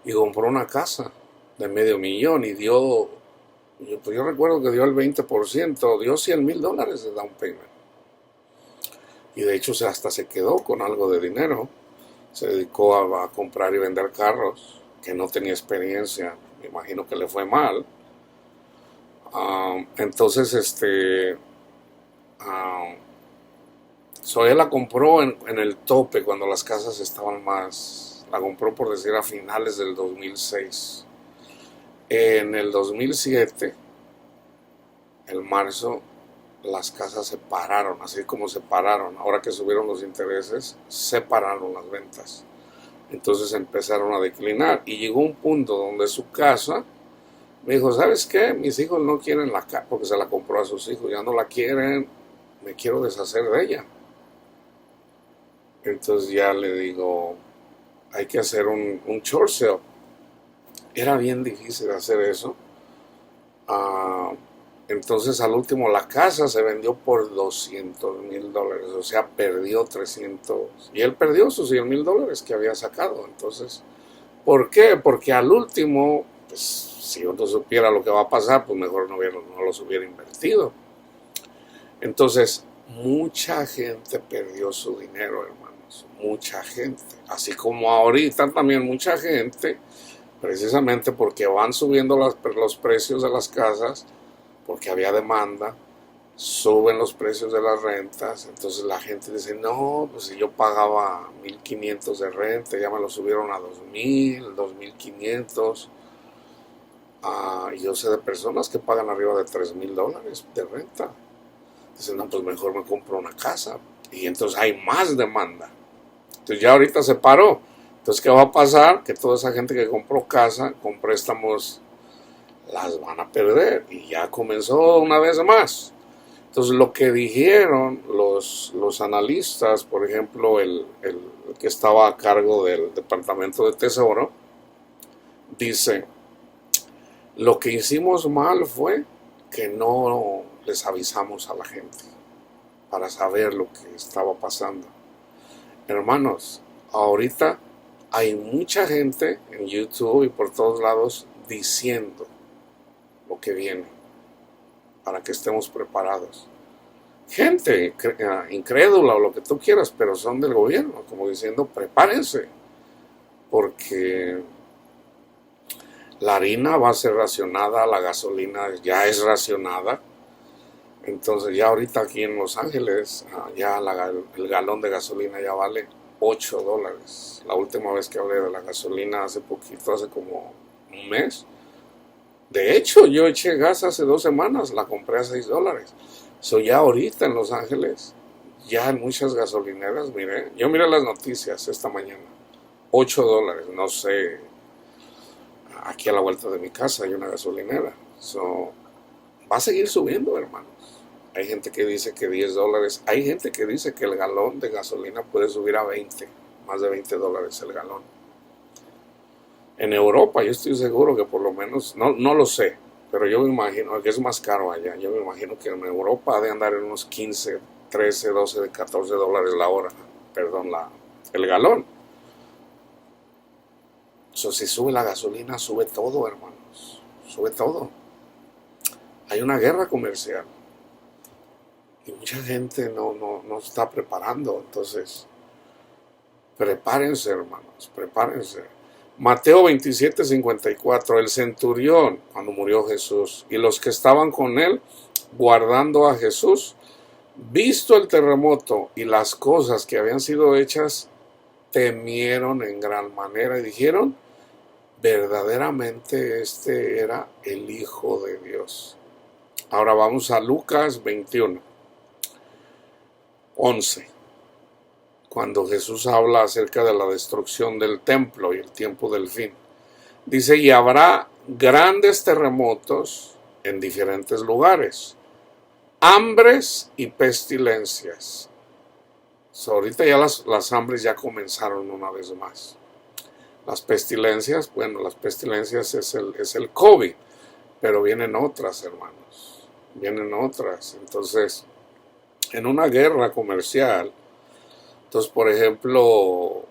Y compró una casa de $500,000 y yo recuerdo que dio el 20%, dio $100,000 de down payment. Y de hecho hasta se quedó con algo de dinero. Se dedicó a comprar y vender carros, que no tenía experiencia, me imagino que le fue mal. Entonces, él la compró en el tope, cuando las casas estaban más, la compró por decir a finales del 2006. En el 2007, en marzo, las casas se pararon, así como se pararon. Ahora que subieron los intereses, se pararon las ventas. Entonces empezaron a declinar y llegó un punto donde su casa, me dijo, ¿sabes qué? Mis hijos no quieren la casa, porque se la compró a sus hijos, ya no la quieren, me quiero deshacer de ella. Entonces ya le digo, hay que hacer un short sale. Era bien difícil hacer eso. Entonces al último la casa se vendió por $200,000, o sea, perdió 300, y él perdió sus $100,000 que había sacado. Entonces, ¿por qué? Porque al último, pues si uno supiera lo que va a pasar, pues mejor no los hubiera invertido. Entonces, mucha gente perdió su dinero, hermanos, mucha gente. Así como ahorita también mucha gente, precisamente porque van subiendo los precios de las casas, porque había demanda, suben los precios de las rentas. Entonces la gente dice, no, pues si yo pagaba 1,500 de renta, ya me lo subieron a 2,000, 2,500. Yo sé de personas que pagan arriba de $3,000 de renta. Dicen, no, pues mejor me compro una casa. Y entonces hay más demanda. Entonces ya ahorita se paró. Entonces, ¿qué va a pasar? Que toda esa gente que compró casa con préstamos las van a perder. Y ya comenzó una vez más. Entonces, lo que dijeron los analistas, por ejemplo, el que estaba a cargo del Departamento de Tesoro, dice, lo que hicimos mal fue que no les avisamos a la gente para saber lo que estaba pasando. Hermanos, ahorita hay mucha gente en YouTube y por todos lados diciendo lo que viene para que estemos preparados. Gente incrédula o lo que tú quieras, pero son del gobierno, como diciendo, prepárense, porque la harina va a ser racionada, la gasolina ya es racionada. Entonces ya ahorita aquí en Los Ángeles, ya el galón de gasolina ya vale $8. La última vez que hablé de la gasolina hace poquito, hace como un mes. De hecho, yo eché gas hace 2 semanas, la compré a $6. Ya ahorita en Los Ángeles, ya en muchas gasolineras, yo miré las noticias esta mañana, $8, no sé, aquí a la vuelta de mi casa hay una gasolinera. Va a seguir subiendo, hermanos. Hay gente que dice que $10, hay gente que dice que el galón de gasolina puede subir a 20, más de $20 el galón. En Europa yo estoy seguro que por lo menos, no lo sé, pero yo me imagino que es más caro allá. Yo me imagino que en Europa ha de andar en unos 15, 13, 12, $14 la hora, perdón, el galón. Si sube la gasolina, sube todo, hermanos, sube todo. Hay una guerra comercial y mucha gente no está preparando. Entonces, prepárense, hermanos, prepárense. Mateo 27:54, el centurión, cuando murió Jesús, y los que estaban con él, guardando a Jesús, visto el terremoto y las cosas que habían sido hechas, temieron en gran manera y dijeron, verdaderamente este era el Hijo de Dios. Ahora vamos a Lucas 21:11. Cuando Jesús habla acerca de la destrucción del templo y el tiempo del fin. Dice, y habrá grandes terremotos en diferentes lugares, hambres y pestilencias. Ahorita ya las hambres ya comenzaron una vez más. Las pestilencias, bueno, las pestilencias es el COVID, pero vienen otras, hermanos, vienen otras. Entonces, en una guerra comercial, entonces, por ejemplo,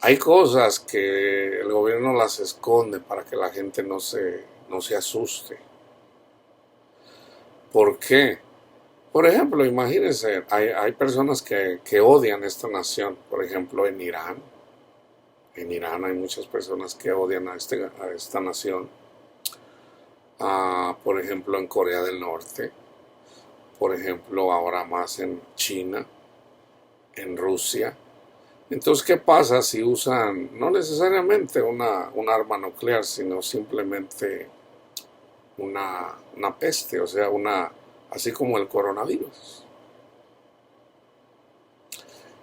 hay cosas que el gobierno las esconde para que la gente no se asuste. ¿Por qué? Por ejemplo, imagínense, hay personas que odian esta nación. Por ejemplo, en Irán. En Irán hay muchas personas que odian a esta nación. Por ejemplo, en Corea del Norte. Por ejemplo, ahora más en China, en Rusia. Entonces, ¿qué pasa si usan no necesariamente un arma nuclear, sino simplemente una peste, o sea, así como el coronavirus?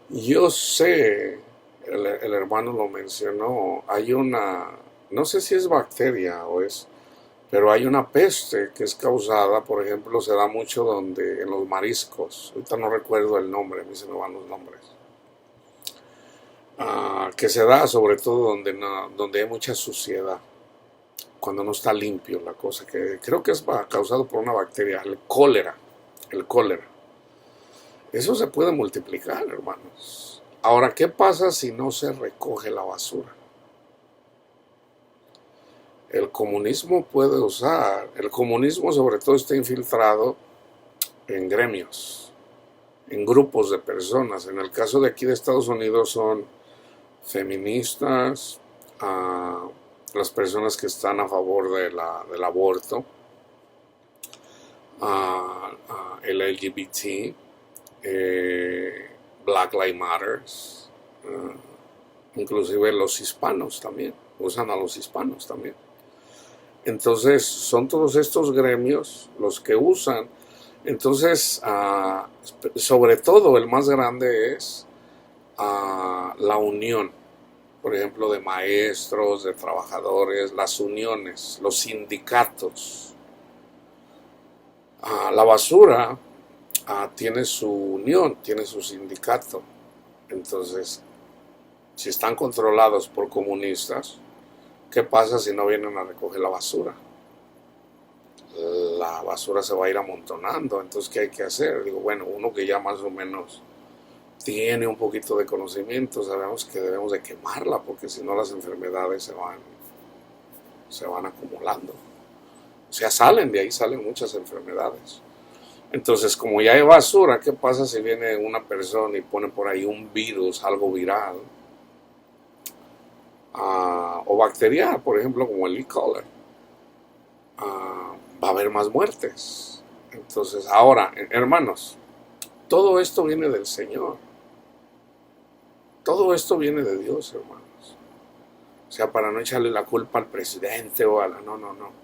Yo sé, el hermano lo mencionó, hay no sé si es bacteria pero hay una peste que es causada, por ejemplo, se da mucho en los mariscos, ahorita no recuerdo el nombre, a mí se me van los nombres. Que se da sobre todo donde hay mucha suciedad. cuando no está limpio la cosa, que creo que es causado por una bacteria, el cólera, el cólera. Eso se puede multiplicar, hermanos. Ahora, ¿qué pasa si no se recoge la basura? El comunismo el comunismo sobre todo está infiltrado en gremios, en grupos de personas. En el caso de aquí de Estados Unidos son feministas, las personas que están a favor del aborto, el LGBT, Black Lives Matter, inclusive los hispanos también, usan a los hispanos también. Entonces son todos estos gremios los que usan. Entonces, sobre todo el más grande es la unión, por ejemplo, de maestros, de trabajadores, las uniones, los sindicatos. La basura tiene su unión, tiene su sindicato. Entonces, si están controlados por comunistas, ¿qué pasa si no vienen a recoger la basura? La basura se va a ir amontonando. Entonces, ¿qué hay que hacer? Digo, bueno, uno que ya más o menos tiene un poquito de conocimiento, sabemos que debemos de quemarla, porque si no las enfermedades se van acumulando. O sea, de ahí salen muchas enfermedades. Entonces, como ya hay basura, ¿qué pasa si viene una persona y pone por ahí un virus, algo viral? O bacterial, por ejemplo, como el E. coli. Va a haber más muertes. Entonces, ahora, hermanos, todo esto viene del Señor. Todo esto viene de Dios, hermanos. O sea, para no echarle la culpa al presidente o a la... No.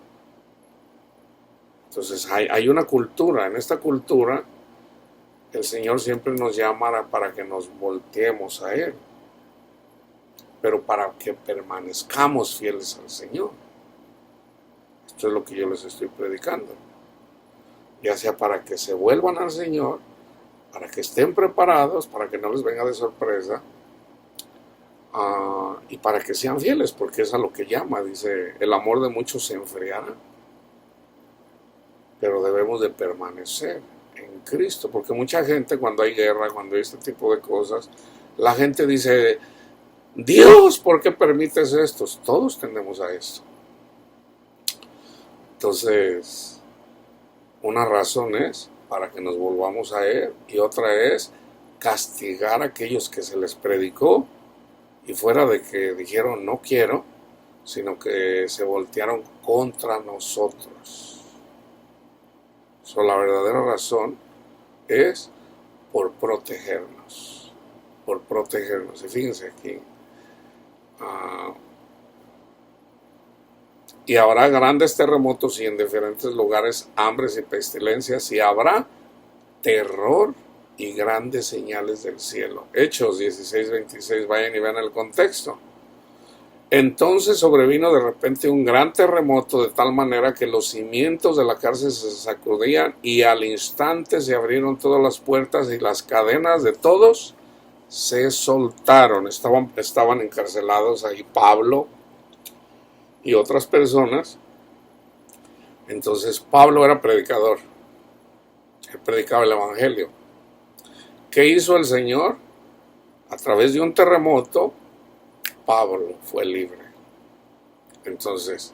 Entonces, hay una cultura. En esta cultura, el Señor siempre nos llama para que nos volteemos a Él. Pero para que permanezcamos fieles al Señor. Esto es lo que yo les estoy predicando. Ya sea para que se vuelvan al Señor, para que estén preparados, para que no les venga de sorpresa, y para que sean fieles, porque es a lo que llama. Dice, el amor de muchos se enfriará, pero debemos de permanecer en Cristo, porque mucha gente cuando hay guerra, cuando hay este tipo de cosas, la gente dice, Dios, ¿por qué permites esto? Todos tendemos a esto. Entonces, una razón es para que nos volvamos a Él, y otra es castigar a aquellos que se les predicó, y fuera de que dijeron no quiero, sino que se voltearon contra nosotros. La verdadera razón es por protegernos. Por protegernos. Y fíjense aquí. Y habrá grandes terremotos y en diferentes lugares hambres y pestilencias, y habrá terror y grandes señales del cielo. Hechos 16:26, vayan y vean el contexto. Entonces sobrevino de repente un gran terremoto, de tal manera que los cimientos de la cárcel se sacudían, y al instante se abrieron todas las puertas y las cadenas de todos se soltaron. Estaban encarcelados ahí Pablo y otras personas. Entonces Pablo era predicador, él predicaba el evangelio. ¿Qué hizo el Señor? A través de un terremoto, Pablo fue libre. Entonces,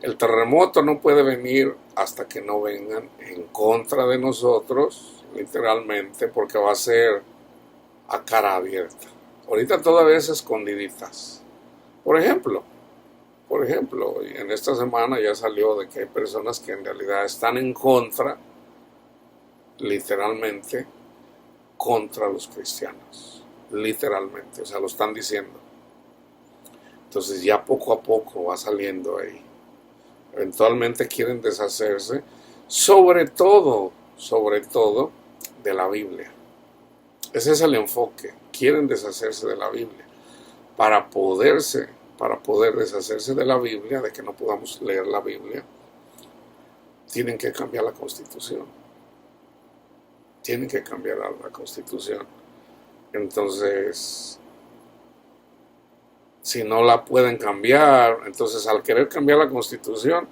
el terremoto no puede venir hasta que no vengan en contra de nosotros, literalmente, porque va a ser a cara abierta. Ahorita todavía es escondiditas. Por ejemplo, en esta semana ya salió de que hay personas que en realidad están en contra, literalmente, contra los cristianos. Literalmente, o sea, lo están diciendo. Entonces ya poco a poco va saliendo ahí. Eventualmente quieren deshacerse, sobre todo de la Biblia. Ese es el enfoque. Quieren deshacerse de la Biblia. Para poder deshacerse de la Biblia, de que no podamos leer la Biblia, tienen que cambiar la Constitución. Tienen que cambiar la Constitución. Entonces, si no la pueden cambiar. Entonces, al querer cambiar la Constitución,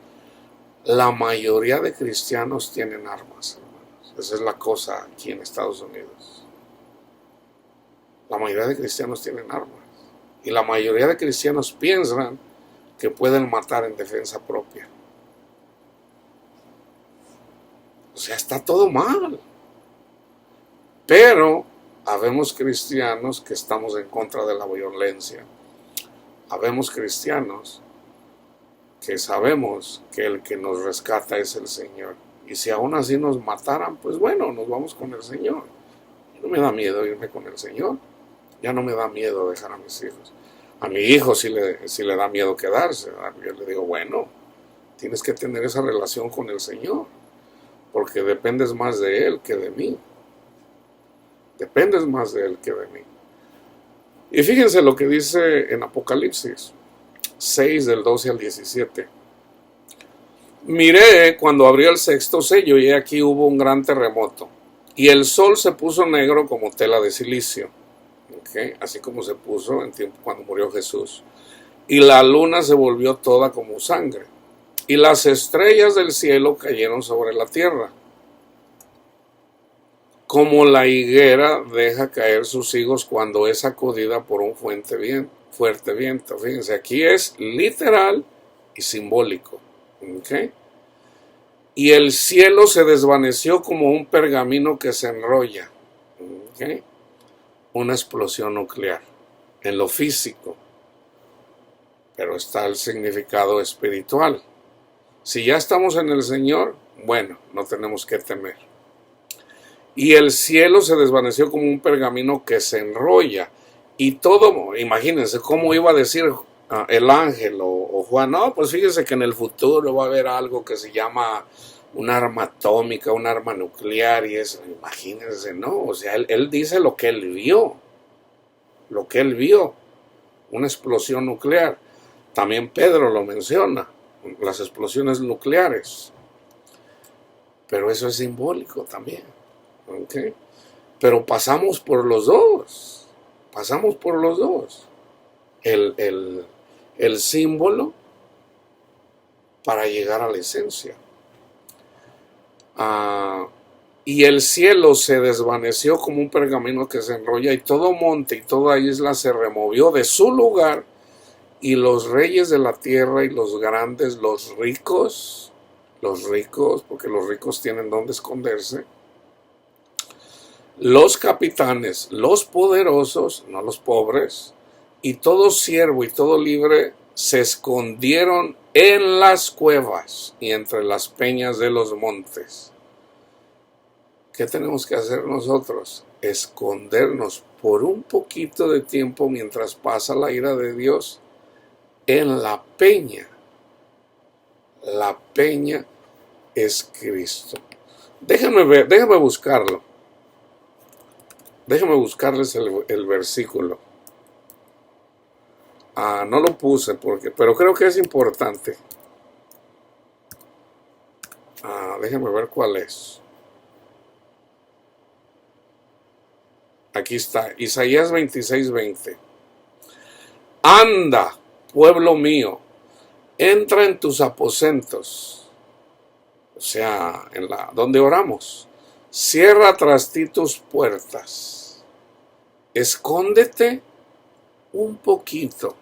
la mayoría de cristianos tienen armas, hermanos. Esa es la cosa aquí en Estados Unidos. La mayoría de cristianos tienen armas. Y la mayoría de cristianos piensan que pueden matar en defensa propia. O sea, está todo mal. Pero habemos cristianos que estamos en contra de la violencia. Habemos cristianos que sabemos que el que nos rescata es el Señor. Y si aún así nos mataran, pues bueno, nos vamos con el Señor. No me da miedo irme con el Señor. Ya no me da miedo dejar a mis hijos. A mi hijo sí le da miedo quedarse. Yo le digo, bueno, tienes que tener esa relación con el Señor, porque dependes más de Él que de mí. Dependes más de Él que de mí. Y fíjense lo que dice en Apocalipsis 6, del 12 al 17. Miré cuando abrió el sexto sello y aquí hubo un gran terremoto. Y el sol se puso negro como tela de silicio. ¿Okay? Así como se puso en tiempo cuando murió Jesús. Y la luna se volvió toda como sangre. Y las estrellas del cielo cayeron sobre la tierra, como la higuera deja caer sus higos cuando es sacudida por un fuerte viento. Fíjense, aquí es literal y simbólico. ¿Okay? Y el cielo se desvaneció como un pergamino que se enrolla. ¿Okay? Una explosión nuclear en lo físico, pero está el significado espiritual. Si ya estamos en el Señor, bueno, no tenemos que temer. Y el cielo se desvaneció como un pergamino que se enrolla. Y todo, imagínense cómo iba a decir el ángel o Juan, no, pues fíjense que en el futuro va a haber algo que se llama un arma atómica, un arma nuclear y eso. Imagínense, no, o sea, él dice lo que él vio, una explosión nuclear. También Pedro lo menciona, las explosiones nucleares. Pero eso es simbólico también. ¿Okay? Pero pasamos por los dos. El símbolo para llegar a la esencia. Y el cielo se desvaneció como un pergamino que se enrolla, y todo monte y toda isla se removió de su lugar, y los reyes de la tierra y los grandes, los ricos, porque los ricos tienen donde esconderse, los capitanes, los poderosos, no los pobres, y todo siervo y todo libre se escondieron en las cuevas y entre las peñas de los montes. ¿Qué tenemos que hacer nosotros? Escondernos por un poquito de tiempo mientras pasa la ira de Dios en la peña. La peña es Cristo. Déjame buscarlo. Déjenme buscarles el versículo. No lo puse pero creo que es importante. Déjenme ver cuál es. Aquí está, Isaías 26:20. Anda, pueblo mío, entra en tus aposentos. O sea, donde oramos. Cierra tras ti tus puertas. Escóndete un poquito,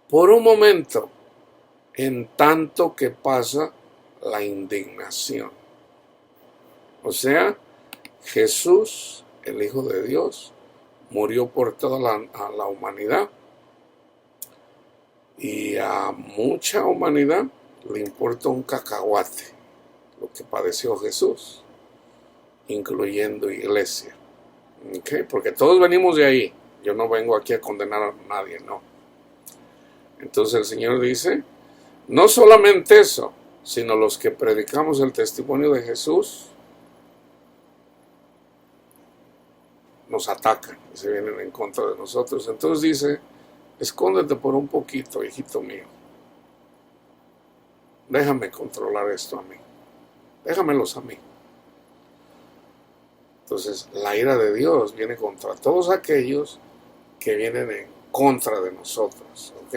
por un momento, en tanto que pasa la indignación. O sea, Jesús, el Hijo de Dios, murió por toda la humanidad, y a mucha humanidad le importa un cacahuate lo que padeció Jesús, incluyendo iglesia. ¿Okay? Porque todos venimos de ahí. Yo no vengo aquí a condenar a nadie, no. Entonces el Señor dice, no solamente eso, sino los que predicamos el testimonio de Jesús, nos atacan y se vienen en contra de nosotros. Entonces dice, escóndete por un poquito, hijito mío. Déjame controlar esto a mí. Déjamelos a mí. Entonces, la ira de Dios viene contra todos aquellos que vienen contra de nosotros, ¿ok?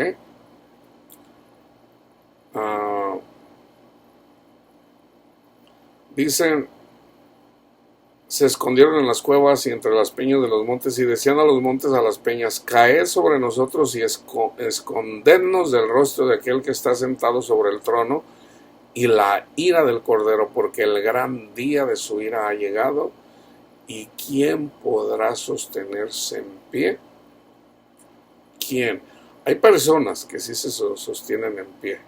Dicen, se escondieron en las cuevas y entre las peñas de los montes y decían a los montes, a las peñas, caed sobre nosotros y escondednos del rostro de aquel que está sentado sobre el trono y la ira del Cordero, porque el gran día de su ira ha llegado. ¿Y quién podrá sostenerse en pie? ¿Quién? Hay personas que sí se sostienen en pie.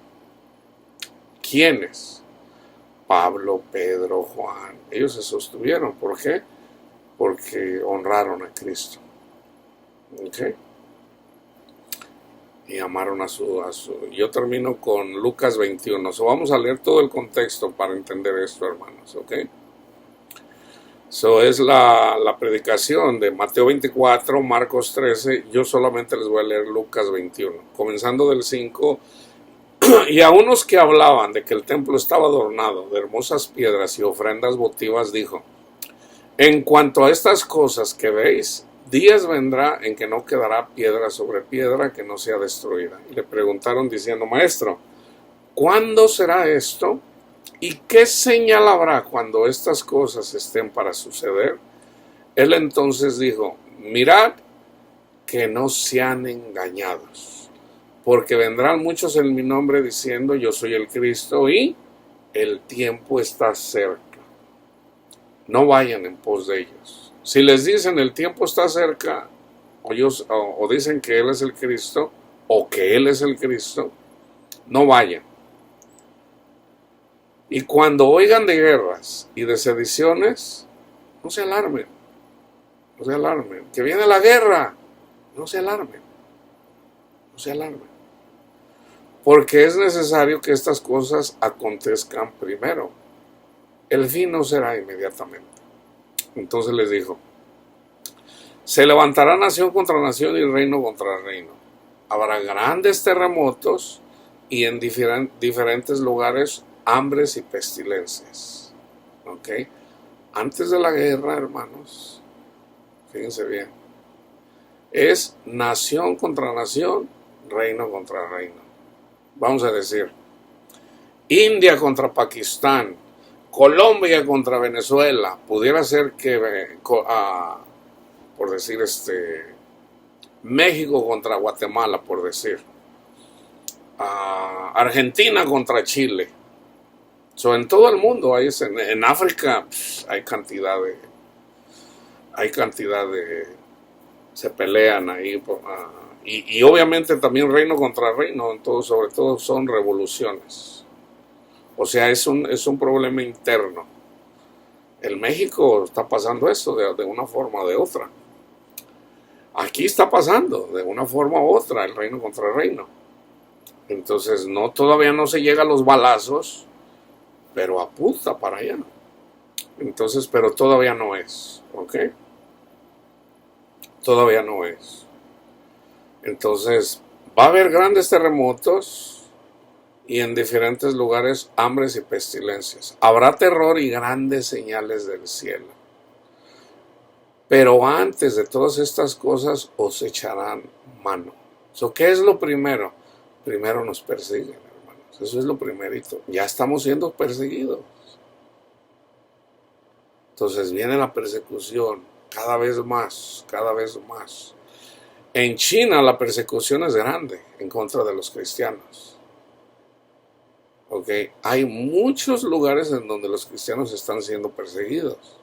¿Quiénes? Pablo, Pedro, Juan. Ellos se sostuvieron. ¿Por qué? Porque honraron a Cristo. ¿Ok? Y amaron a su. Yo termino con Lucas 21. Vamos a leer todo el contexto para entender esto, hermanos. ¿Ok? Es la predicación de Mateo 24, Marcos 13. Yo solamente les voy a leer Lucas 21, comenzando del 5. Y a unos que hablaban de que el templo estaba adornado de hermosas piedras y ofrendas votivas, dijo: en cuanto a estas cosas que veis, días vendrá en que no quedará piedra sobre piedra que no sea destruida. Y le preguntaron diciendo: Maestro, ¿cuándo será esto? ¿Y qué señal habrá cuando estas cosas estén para suceder? Él entonces dijo: mirad que no sean engañados, porque vendrán muchos en mi nombre diciendo: yo soy el Cristo, y el tiempo está cerca. No vayan en pos de ellos. Si les dicen el tiempo está cerca, o dicen que Él es el Cristo, o que Él es el Cristo, no vayan. Y cuando oigan de guerras y de sediciones, no se alarmen. No se alarmen. Que viene la guerra. No se alarmen. No se alarmen. Porque es necesario que estas cosas acontezcan primero. El fin no será inmediatamente. Entonces les dijo: se levantará nación contra nación y reino contra reino. Habrá grandes terremotos y en diferentes lugares hambres y pestilencias. ¿Ok? Antes de la guerra, hermanos, fíjense bien, es nación contra nación, reino contra reino. Vamos a decir, India contra Pakistán, Colombia contra Venezuela. Pudiera ser que, por decir, México contra Guatemala, por decir, Argentina contra Chile. En todo el mundo en África hay cantidad de se pelean ahí, y obviamente también reino contra reino, sobre todo son revoluciones. O sea, es un problema interno. En México está pasando eso de una forma o de otra. Aquí está pasando de una forma u otra el reino contra reino. Entonces todavía no se llega a los balazos, pero apunta para allá. Entonces, pero todavía no es, ¿ok? Todavía no es. Entonces, va a haber grandes terremotos y en diferentes lugares hambres y pestilencias. Habrá terror y grandes señales del cielo. Pero antes de todas estas cosas os echarán mano. ¿Qué es lo primero? Primero nos persiguen, hermanos. Eso es lo primerito. Ya estamos siendo perseguidos. Entonces viene la persecución cada vez más, cada vez más. En China la persecución es grande en contra de los cristianos. ¿Ok? Hay muchos lugares en donde los cristianos están siendo perseguidos.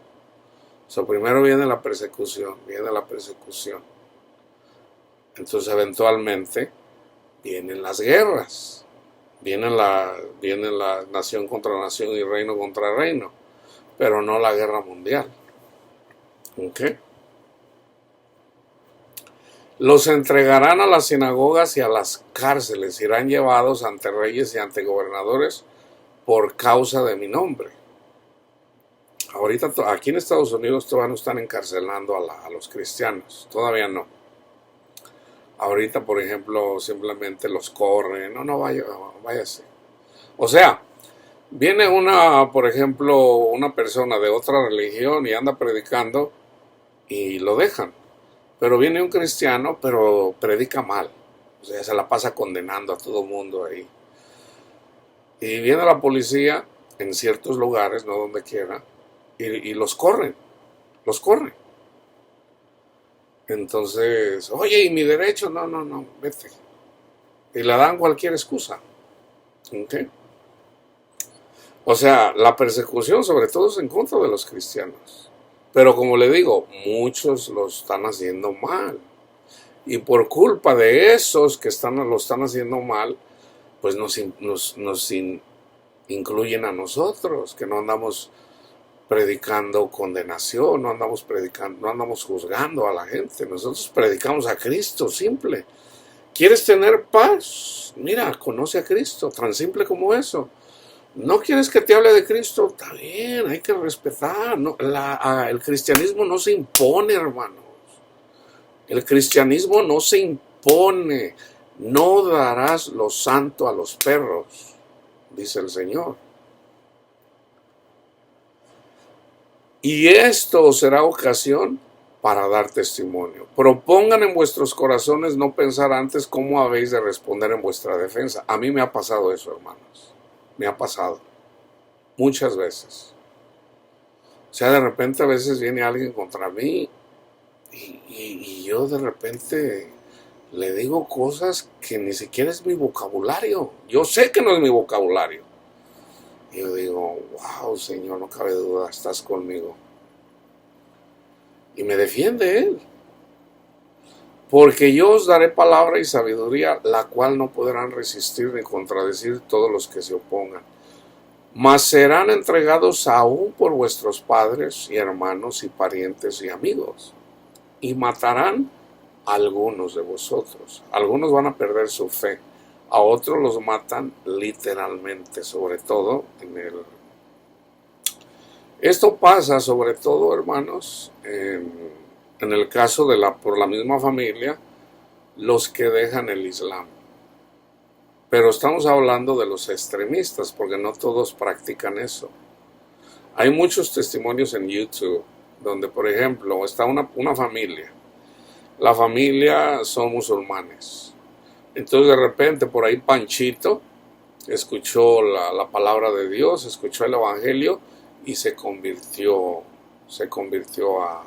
Primero viene la persecución, Entonces eventualmente vienen las guerras. Viene la nación contra nación y reino contra reino. Pero no la guerra mundial. ¿Ok? Los entregarán a las sinagogas y a las cárceles. Irán llevados ante reyes y ante gobernadores por causa de mi nombre. Ahorita aquí en Estados Unidos todavía no están encarcelando a los cristianos. Todavía no. Ahorita, por ejemplo, simplemente los corren. No, váyase. O sea, viene por ejemplo, una persona de otra religión y anda predicando y lo dejan. Pero viene un cristiano, pero predica mal. O sea, se la pasa condenando a todo mundo ahí. Y viene la policía en ciertos lugares, no donde quiera, y los corren, los corren. Entonces, oye, ¿y mi derecho? No, no, no, vete. Y le dan cualquier excusa. ¿Ok? O sea, la persecución sobre todo es en contra de los cristianos. Pero como le digo, muchos lo están haciendo mal. Y por culpa de esos que lo están haciendo mal, pues nos incluyen a nosotros, que no andamos predicando condenación, no andamos predicando, no andamos juzgando a la gente. Nosotros predicamos a Cristo, simple. ¿Quieres tener paz? Mira, conoce a Cristo, tan simple como eso. ¿No quieres que te hable de Cristo? Está bien, hay que respetar. No, el cristianismo no se impone, hermanos. El cristianismo no se impone. No darás lo santo a los perros, dice el Señor. Y esto será ocasión para dar testimonio. Propongan en vuestros corazones no pensar antes cómo habéis de responder en vuestra defensa. A mí me ha pasado eso, hermanos. Me ha pasado. Muchas veces. O sea, de repente a veces viene alguien contra mí y yo de repente le digo cosas que ni siquiera es mi vocabulario. Yo sé que no es mi vocabulario. Y yo digo, wow, Señor, no cabe duda, estás conmigo. Y me defiende Él. Porque yo os daré palabra y sabiduría, la cual no podrán resistir ni contradecir todos los que se opongan. Mas serán entregados aún por vuestros padres y hermanos y parientes y amigos. Y matarán a algunos de vosotros. Algunos van a perder su fe. A otros los matan literalmente, sobre todo en el... Esto pasa sobre todo, hermanos, en el caso de por la misma familia, los que dejan el Islam. Pero estamos hablando de los extremistas, porque no todos practican eso. Hay muchos testimonios en YouTube, donde, por ejemplo, está una familia. La familia son musulmanes. Entonces, de repente, por ahí Panchito escuchó la palabra de Dios, escuchó el Evangelio y se convirtió a...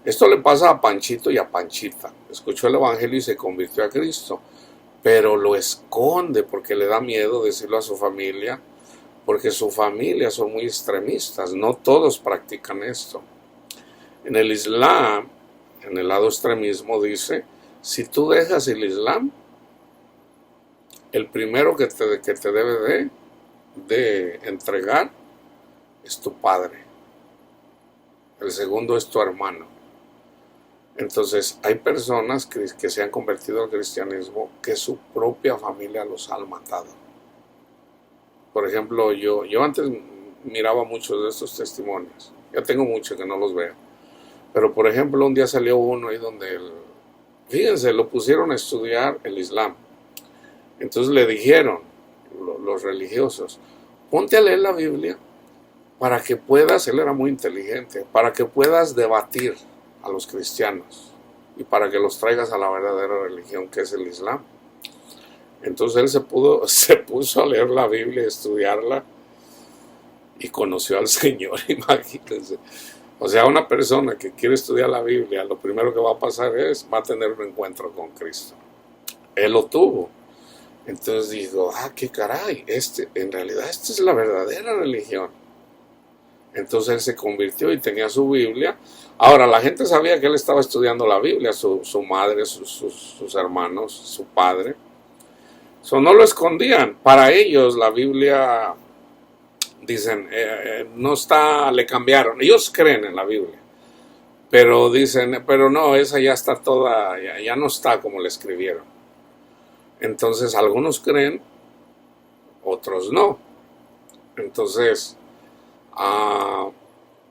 Esto le pasa a Panchito y a Panchita. Escuchó el Evangelio y se convirtió a Cristo. Pero lo esconde porque le da miedo decirlo a su familia, porque su familia son muy extremistas. No todos practican esto. En el Islam, en el lado extremismo dice, si tú dejas el Islam, el primero que te debe de entregar es tu padre. El segundo es tu hermano. Entonces hay personas que se han convertido al cristianismo que su propia familia los ha matado. Por ejemplo, yo antes miraba muchos de estos testimonios. Ya tengo muchos que no los veo. Pero por ejemplo, un día salió uno ahí donde, fíjense, lo pusieron a estudiar el Islam. Entonces le dijeron los religiosos, ponte a leer la Biblia para que puedas, él era muy inteligente, para que puedas debatir a los cristianos y para que los traigas a la verdadera religión que es el Islam. Entonces él se puso a leer la Biblia, a estudiarla y conoció al Señor, imagínense. O sea, una persona que quiere estudiar la Biblia, lo primero que va a pasar va a tener un encuentro con Cristo. Él lo tuvo. Entonces dijo, qué caray, en realidad esta es la verdadera religión. Entonces él se convirtió y tenía su Biblia. Ahora, la gente sabía que él estaba estudiando la Biblia, su madre, sus hermanos, su padre. No lo escondían. Para ellos la Biblia, dicen, no está, le cambiaron. Ellos creen en la Biblia. Pero dicen, pero no, esa ya está toda, ya no está como la escribieron. Entonces algunos creen, otros no. Entonces,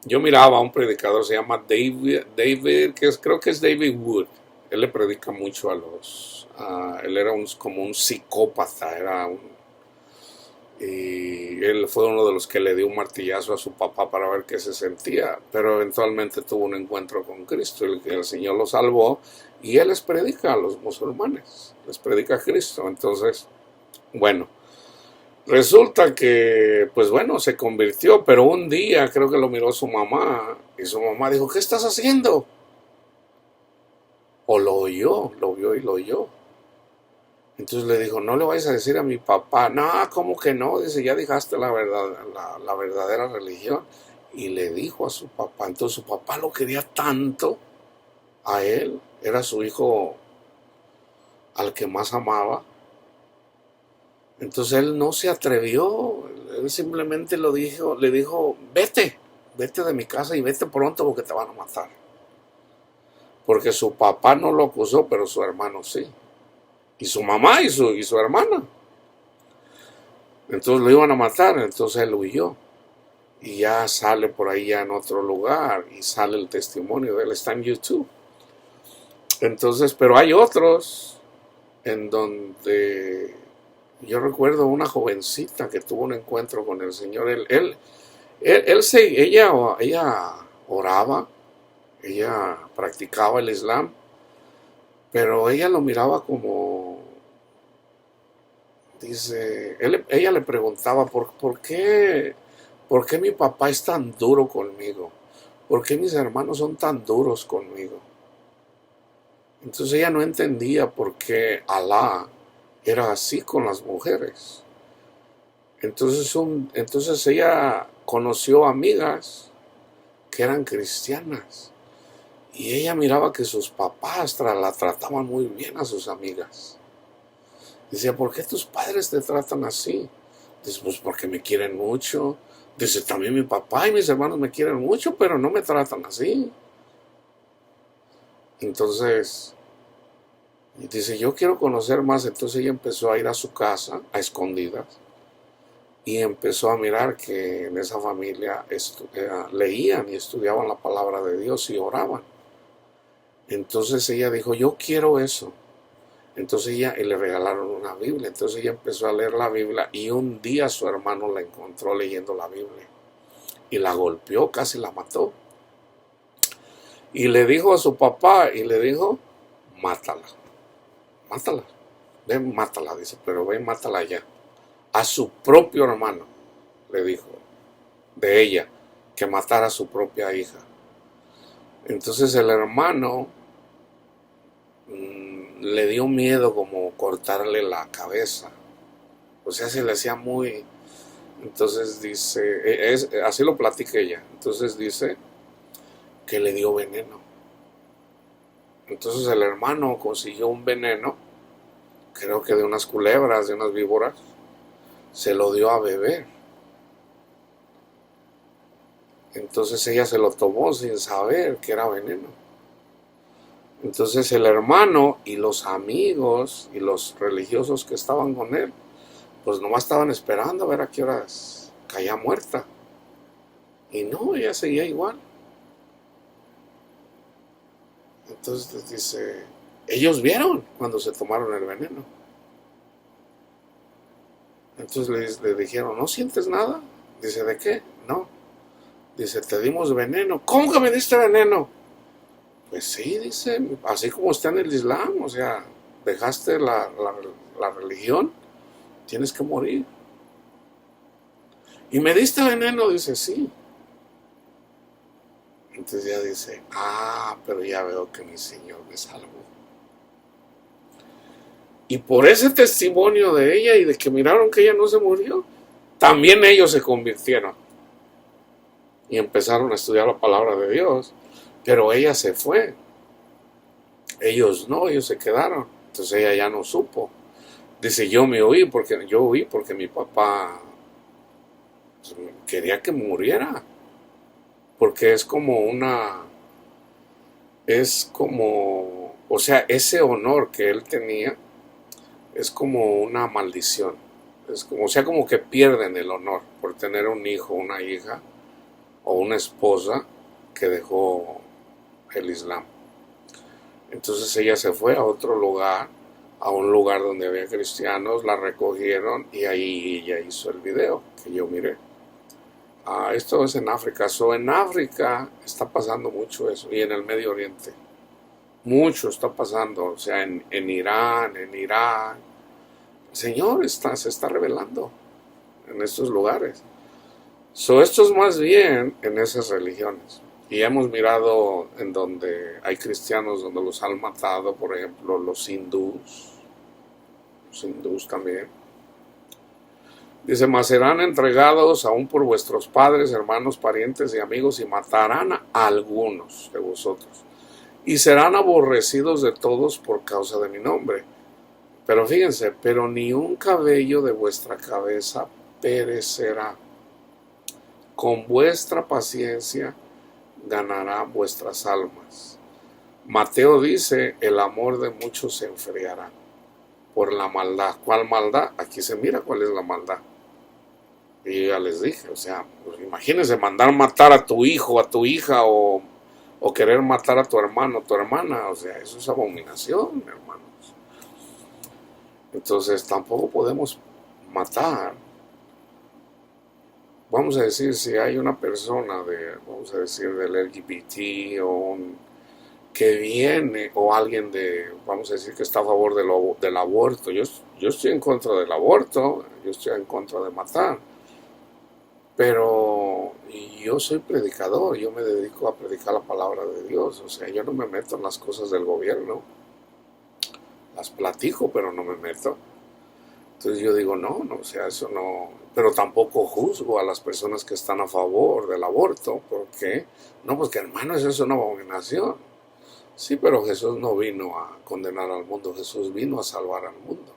yo miraba a un predicador, se llama David creo que es David Wood. Él le predica mucho él era como un psicópata, y él fue uno de los que le dio un martillazo a su papá para ver qué se sentía, pero eventualmente tuvo un encuentro con Cristo, el Señor lo salvó y él les predica a los musulmanes, les predica a Cristo. Entonces, bueno, resulta que, pues bueno, se convirtió, pero un día creo que lo miró su mamá y su mamá dijo, ¿qué estás haciendo? O lo oyó, lo vio y lo oyó. Entonces le dijo, no le vayas a decir a mi papá. No, ¿cómo que no? Dice, ya dejaste la verdad, la verdadera religión. Y le dijo a su papá. Entonces su papá lo quería tanto a él. Era su hijo al que más amaba. Entonces él no se atrevió. Él simplemente le dijo, vete, vete de mi casa y vete pronto porque te van a matar. Porque su papá no lo acusó, pero su hermano sí. Y su mamá y su hermana. Entonces lo iban a matar, entonces él huyó. Y ya sale por ahí ya en otro lugar y sale el testimonio de él, está en YouTube. Entonces, pero hay otros en donde yo recuerdo una jovencita que tuvo un encuentro con el Señor. Ella oraba, ella practicaba el Islam, pero ella lo miraba como, dice, ella le preguntaba, ¿por qué mi papá es tan duro conmigo? ¿Por qué mis hermanos son tan duros conmigo? Entonces ella no entendía por qué Alá era así con las mujeres. Entonces ella conoció amigas que eran cristianas y ella miraba que sus papás la trataban muy bien a sus amigas. Decía, ¿por qué tus padres te tratan así? Dice, pues porque me quieren mucho. Dice, también mi papá y mis hermanos me quieren mucho, pero no me tratan así. Entonces, dice, yo quiero conocer más. Entonces ella empezó a ir a su casa, a escondidas, y empezó a mirar que en esa familia leían y estudiaban la palabra de Dios y oraban. Entonces ella dijo, yo quiero eso. Entonces y le regalaron una Biblia. Entonces ella empezó a leer la Biblia y un día su hermano la encontró leyendo la Biblia y la golpeó, casi la mató. Y le dijo a su papá y le dijo, mátala, mátala, ven, mátala, dice, pero ven, mátala ya. A su propio hermano le dijo de ella que matara a su propia hija. Entonces el hermano le dio miedo como cortarle la cabeza. O sea, se le hacía muy... Entonces dice, así lo platica ella. Entonces dice que le dio veneno. Entonces el hermano consiguió un veneno, creo que de unas culebras, de unas víboras, se lo dio a beber. Entonces ella se lo tomó sin saber que era veneno. Entonces el hermano y los amigos y los religiosos que estaban con él, pues nomás estaban esperando a ver a qué horas caía muerta. Y no, ella seguía igual. Entonces dice, ellos vieron cuando se tomaron el veneno. Entonces le dijeron, ¿no sientes nada? Dice, ¿de qué? No. Dice, te dimos veneno. ¿Cómo que me diste veneno? Pues sí, dice, así como está en el Islam, o sea, dejaste la religión, tienes que morir. ¿Y me diste veneno? Dice, sí. Entonces ya dice, pero ya veo que mi Señor me salvó. Y por ese testimonio de ella y de que miraron que ella no se murió, también ellos se convirtieron. Y empezaron a estudiar la palabra de Dios. Pero ella se fue. Ellos no, ellos se quedaron. Entonces ella ya no supo. Dice, yo huí porque mi papá quería que muriera. Porque es como o sea, ese honor que él tenía es como una maldición. O sea, como que pierden el honor por tener un hijo, una hija o una esposa que dejó el Islam. Entonces ella se fue a otro lugar a un lugar donde había cristianos, la recogieron y ahí ella hizo el video que yo miré. Esto es en África. En África está pasando mucho eso, y en el Medio Oriente. Mucho está pasando, o sea, en Irán, en Irak. El Señor se está revelando en estos lugares. Esto es más bien en esas religiones. Y hemos mirado en donde hay cristianos donde los han matado, por ejemplo, los hindús también. Dice, mas serán entregados aún por vuestros padres, hermanos, parientes y amigos, y matarán a algunos de vosotros. Y serán aborrecidos de todos por causa de mi nombre. Pero fíjense, pero ni un cabello de vuestra cabeza perecerá. Con vuestra paciencia ganará vuestras almas. Mateo dice, el amor de muchos se enfriará por la maldad. ¿Cuál maldad? Aquí se mira cuál es la maldad. Y ya les dije, o sea, pues imagínense mandar matar a tu hijo, a tu hija, o querer matar a tu hermano, o tu hermana, o sea, eso es abominación, hermanos. Entonces tampoco podemos matar. Vamos a decir, si hay una persona vamos a decir, del LGBT que viene, o alguien vamos a decir, que está a favor del aborto. Yo estoy en contra del aborto, yo estoy en contra de matar. Pero yo soy predicador, yo me dedico a predicar la palabra de Dios, o sea, yo no me meto en las cosas del gobierno, las platico, pero no me meto. Entonces yo digo, no, o sea, eso no, pero tampoco juzgo a las personas que están a favor del aborto. ¿Por qué? No, porque hermano, eso es una abominación. Sí, pero Jesús no vino a condenar al mundo, Jesús vino a salvar al mundo.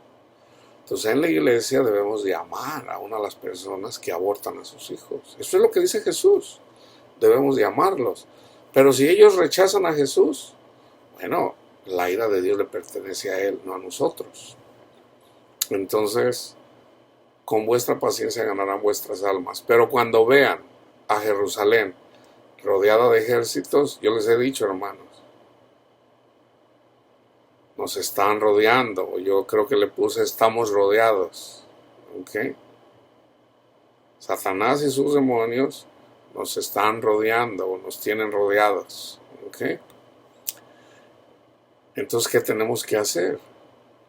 Entonces en la iglesia debemos de amar a una de las personas que abortan a sus hijos. Eso es lo que dice Jesús. Debemos de amarlos. Pero si ellos rechazan a Jesús, bueno, la ira de Dios le pertenece a Él, no a nosotros. Entonces, con vuestra paciencia ganarán vuestras almas. Pero cuando vean a Jerusalén rodeada de ejércitos, yo les he dicho, hermanos, nos están rodeando. Yo creo que le puse estamos rodeados. ¿Ok? Satanás y sus demonios nos están rodeando o nos tienen rodeados. ¿Ok? Entonces, ¿qué tenemos que hacer?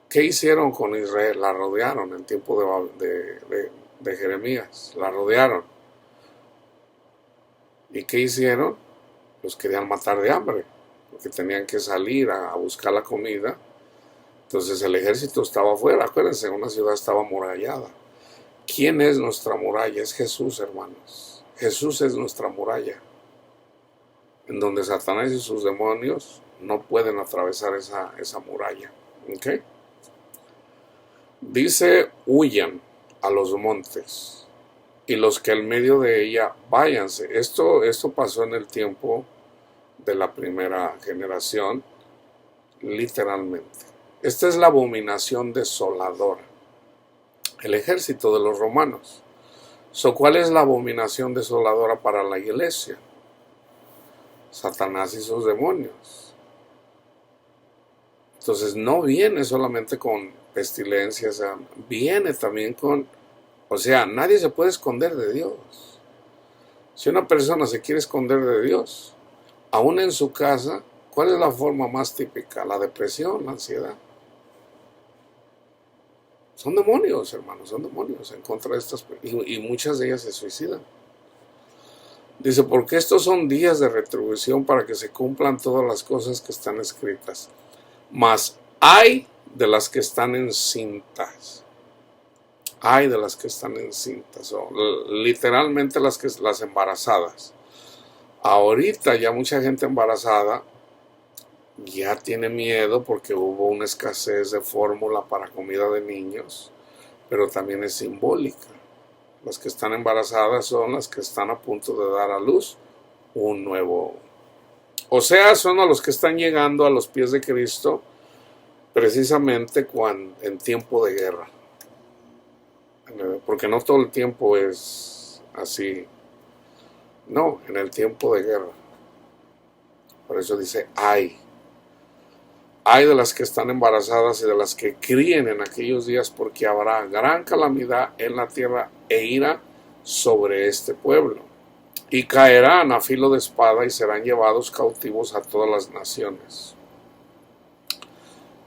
¿Qué hicieron con Israel? La rodearon en tiempo de Jeremías. La rodearon. ¿Y qué hicieron? Los querían matar de hambre, porque tenían que salir a buscar la comida. Entonces el ejército estaba afuera. Acuérdense, una ciudad estaba amurallada. ¿Quién es nuestra muralla? Es Jesús, hermanos. Jesús es nuestra muralla, en donde Satanás y sus demonios no pueden atravesar esa muralla. ¿Ok? Dice, huyan a los montes, y los que en medio de ella váyanse. Esto pasó en el tiempo de la primera generación, literalmente. Esta es la abominación desoladora, el ejército de los romanos. ¿Cuál es la abominación desoladora para la iglesia? Satanás y sus demonios. Entonces no viene solamente con pestilencias, viene también con, o sea, nadie se puede esconder de Dios. Si una persona se quiere esconder de Dios, aún en su casa, ¿cuál es la forma más típica? La depresión, la ansiedad. Son demonios, hermanos, son demonios en contra de estas, y muchas de ellas se suicidan. Dice, porque estos son días de retribución para que se cumplan todas las cosas que están escritas. Mas hay de las que están encintas. Hay de las que están encintas, o literalmente las embarazadas. Ahorita ya mucha gente embarazada ya tiene miedo porque hubo una escasez de fórmula para comida de niños, pero también es simbólica. Las que están embarazadas son las que están a punto de dar a luz un nuevo. O sea, son a los que están llegando a los pies de Cristo precisamente en tiempo de guerra. Porque no todo el tiempo es así. No, en el tiempo de guerra. Por eso dice, hay. Ay de las que están embarazadas y de las que críen en aquellos días, porque habrá gran calamidad en la tierra e ira sobre este pueblo. Y caerán a filo de espada y serán llevados cautivos a todas las naciones.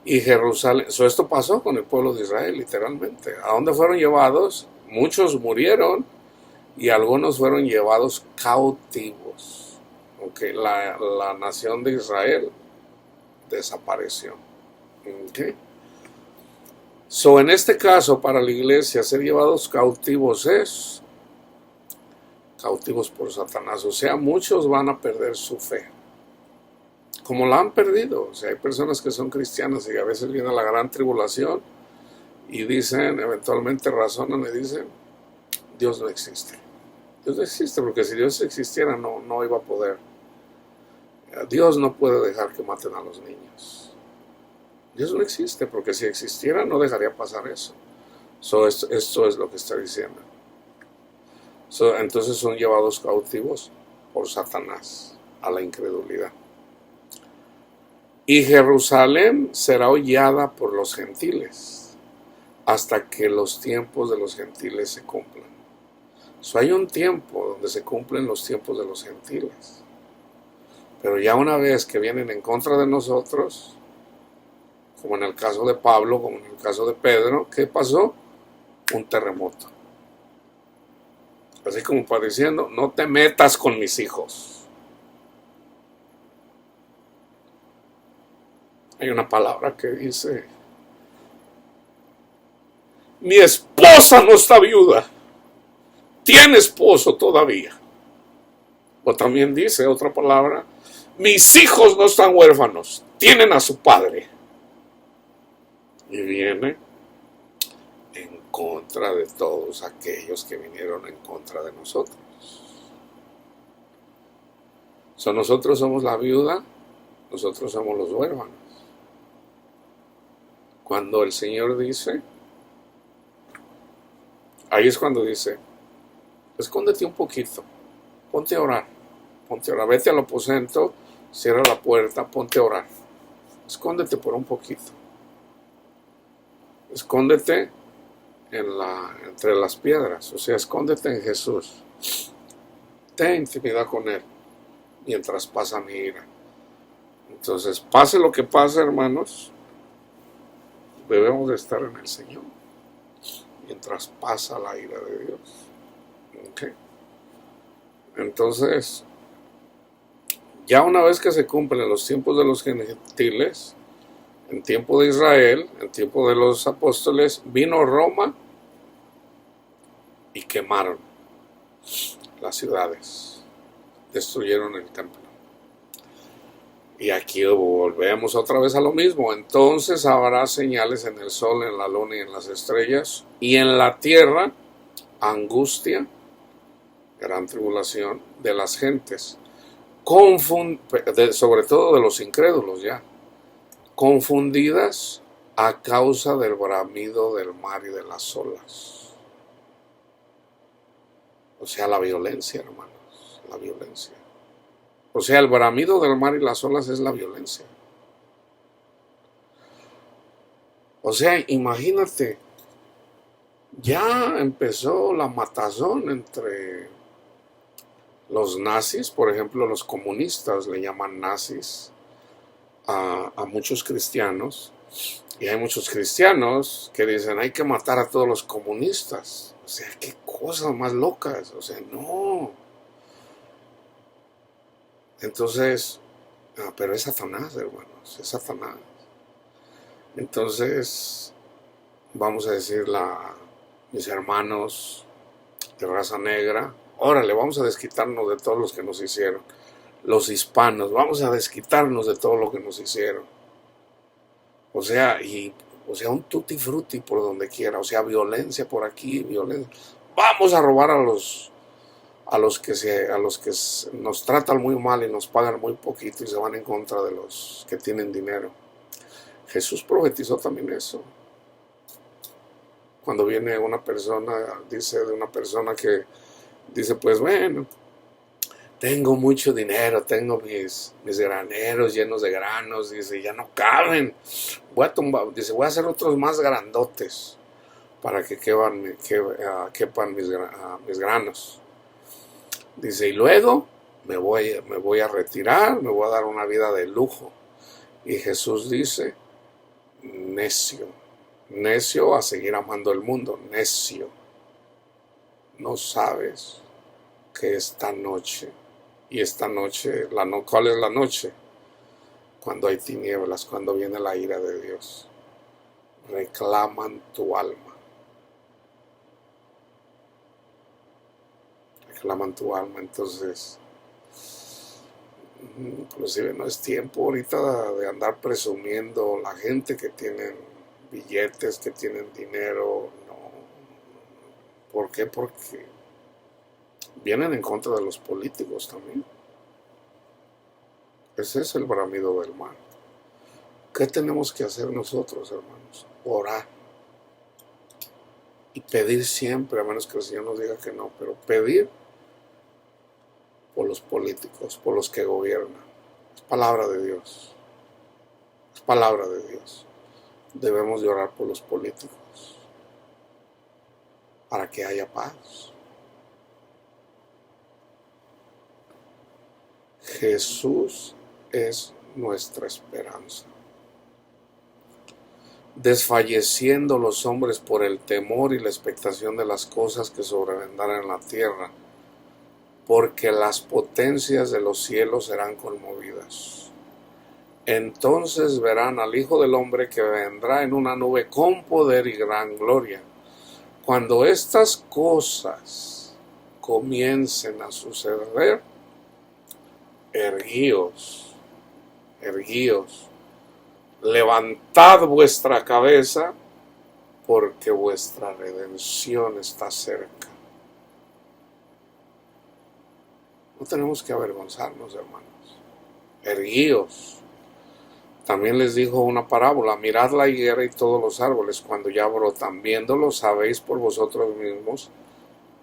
Y Jerusalén, esto pasó con el pueblo de Israel, literalmente. ¿A dónde fueron llevados? Muchos murieron y algunos fueron llevados cautivos. Okay, la nación de Israel desapareció. Okay. En este caso, para la iglesia, ser llevados cautivos es cautivos por Satanás. O sea, muchos van a perder su fe, como la han perdido. O sea, hay personas que son cristianas y a veces viene la gran tribulación y dicen, eventualmente razonan y dicen, Dios no existe. Dios no existe, porque si Dios existiera no iba a poder. Dios no puede dejar que maten a los niños. Dios no existe, porque si existiera no dejaría pasar eso. Esto es lo que está diciendo. Entonces son llevados cautivos por Satanás a la incredulidad. Y Jerusalén será hollada por los gentiles hasta que los tiempos de los gentiles se cumplan. Hay un tiempo donde se cumplen los tiempos de los gentiles. Pero ya una vez que vienen en contra de nosotros, como en el caso de Pablo, como en el caso de Pedro, ¿qué pasó? Un terremoto. Así como para diciendo, no te metas con mis hijos. Hay una palabra que dice, mi esposa no está viuda, tiene esposo todavía. O también dice otra palabra, mis hijos no están huérfanos, tienen a su padre. Y viene en contra de todos aquellos que vinieron en contra de nosotros. Nosotros somos la viuda, nosotros somos los huérfanos. Cuando el Señor dice, ahí es cuando dice, escóndete un poquito, ponte a orar, vete al aposento, cierra la puerta, ponte a orar, escóndete por un poquito, escóndete entre las piedras, o sea, escóndete en Jesús, ten intimidad con Él, mientras pasa mi ira. Entonces, pase lo que pase, hermanos, debemos de estar en el Señor, mientras pasa la ira de Dios. Okay. Entonces, ya una vez que se cumplen los tiempos de los gentiles, en tiempo de Israel, en tiempo de los apóstoles, vino Roma y quemaron las ciudades, destruyeron el templo. Y aquí volvemos otra vez a lo mismo. Entonces habrá señales en el sol, en la luna y en las estrellas, y en la tierra angustia, gran tribulación de las gentes, sobre todo de los incrédulos ya, confundidas a causa del bramido del mar y de las olas. O sea, la violencia, hermanos, la violencia. O sea, el bramido del mar y las olas es la violencia. O sea, imagínate, ya empezó la matazón entre los nazis, por ejemplo, los comunistas le llaman nazis a muchos cristianos, y hay muchos cristianos que dicen hay que matar a todos los comunistas. O sea, qué cosas más locas. O sea, no. Entonces, pero es Satanás, hermanos, es Satanás. Entonces, vamos a decirle a mis hermanos de raza negra, órale, vamos a desquitarnos de todos los que nos hicieron. Los hispanos, vamos a desquitarnos de todo lo que nos hicieron. O sea, un tutti frutti por donde quiera. O sea, violencia por aquí, violencia. Vamos a robar a los que nos tratan muy mal y nos pagan muy poquito y se van en contra de los que tienen dinero. Jesús profetizó también eso. Cuando viene una persona, dice de una persona que dice, pues bueno, tengo mucho dinero, tengo mis graneros llenos de granos, dice, ya no caben, dice, voy a hacer otros más grandotes para que quepan mis granos. Dice, y luego me voy a retirar, me voy a dar una vida de lujo. Y Jesús dice, necio, necio a seguir amando el mundo, necio. No sabes que esta noche, y esta noche, ¿cuál es la noche? Cuando hay tinieblas, cuando viene la ira de Dios. Reclaman tu alma. Reclaman tu alma, entonces, inclusive no es tiempo ahorita de andar presumiendo la gente que tienen billetes, que tienen dinero, no. ¿Por qué? Porque vienen en contra de los políticos también. Ese es el bramido del mal. ¿Qué tenemos que hacer nosotros, hermanos? Orar. Y pedir siempre, a menos que el Señor nos diga que no, pero pedir por los políticos, por los que gobiernan. Es palabra de Dios. Es palabra de Dios. Debemos de orar por los políticos para que haya paz. Jesús es nuestra esperanza. Desfalleciendo los hombres por el temor y la expectación de las cosas que sobrevendrán en la tierra, porque las potencias de los cielos serán conmovidas. Entonces verán al Hijo del Hombre que vendrá en una nube con poder y gran gloria. Cuando estas cosas comiencen a suceder, erguíos, levantad vuestra cabeza, porque vuestra redención está cerca. No tenemos que avergonzarnos, hermanos. Erguíos. También les dijo una parábola, mirad la higuera y todos los árboles cuando ya brotan, viéndolo sabéis por vosotros mismos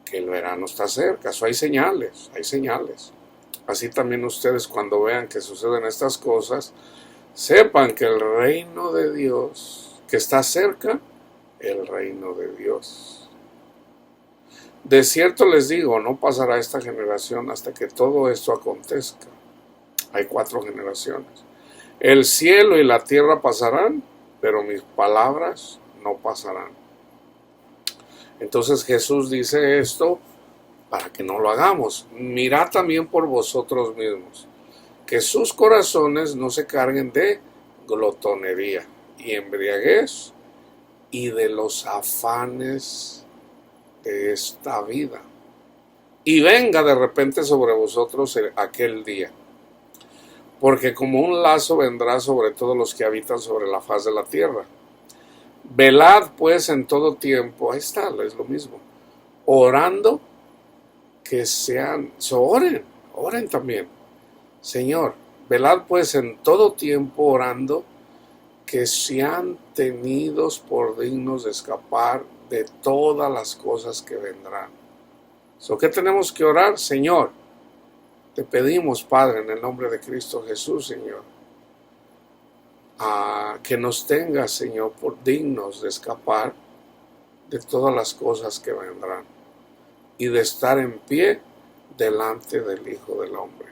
que el verano está cerca. Hay señales, hay señales. Así también ustedes cuando vean que suceden estas cosas, sepan que el reino de Dios, que está cerca, el reino de Dios. De cierto les digo, no pasará esta generación hasta que todo esto acontezca. Hay 4 generaciones. El cielo y la tierra pasarán, pero mis palabras no pasarán. Entonces Jesús dice esto para que no lo hagamos. Mirad también por vosotros mismos, que sus corazones no se carguen de glotonería y embriaguez y de los afanes de esta vida. Y venga de repente sobre vosotros aquel día, porque como un lazo vendrá sobre todos los que habitan sobre la faz de la tierra. Velad pues en todo tiempo, ahí está, es lo mismo, orando oren también. Señor, velad pues en todo tiempo orando que sean tenidos por dignos de escapar de todas las cosas que vendrán. ¿Qué tenemos que orar? Señor, te pedimos, Padre, en el nombre de Cristo Jesús, Señor, que nos tengas, Señor, por dignos de escapar de todas las cosas que vendrán y de estar en pie delante del Hijo del Hombre.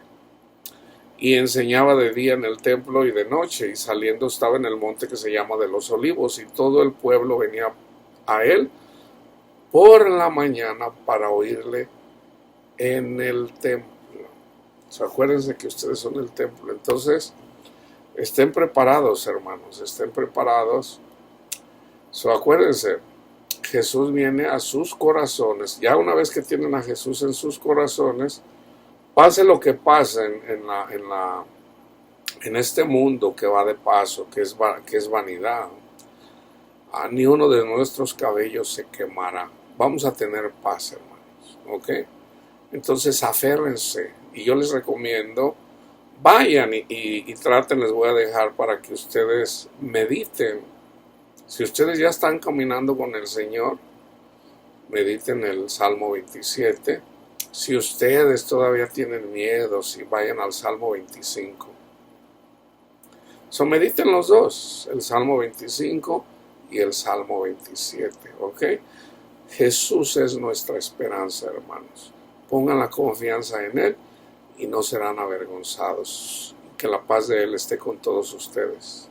Y enseñaba de día en el templo y de noche, y saliendo estaba en el monte que se llama de los Olivos, y todo el pueblo venía a él por la mañana para oírle en el templo. Acuérdense que ustedes son el templo. Entonces, estén preparados, hermanos, estén preparados. Acuérdense, Jesús viene a sus corazones. Ya una vez que tienen a Jesús en sus corazones, pase lo que pase en este mundo que va de paso, que es vanidad, ni uno de nuestros cabellos se quemará. Vamos a tener paz, hermanos, ¿ok? Entonces aférrense, y yo les recomiendo, vayan y traten, les voy a dejar para que ustedes mediten. Si ustedes ya están caminando con el Señor, mediten el Salmo 27. Si ustedes todavía tienen miedo, si vayan al Salmo 25. So, mediten los dos, el Salmo 25 y el Salmo 27, ¿ok? Jesús es nuestra esperanza, hermanos. Pongan la confianza en Él y no serán avergonzados. Que la paz de Él esté con todos ustedes.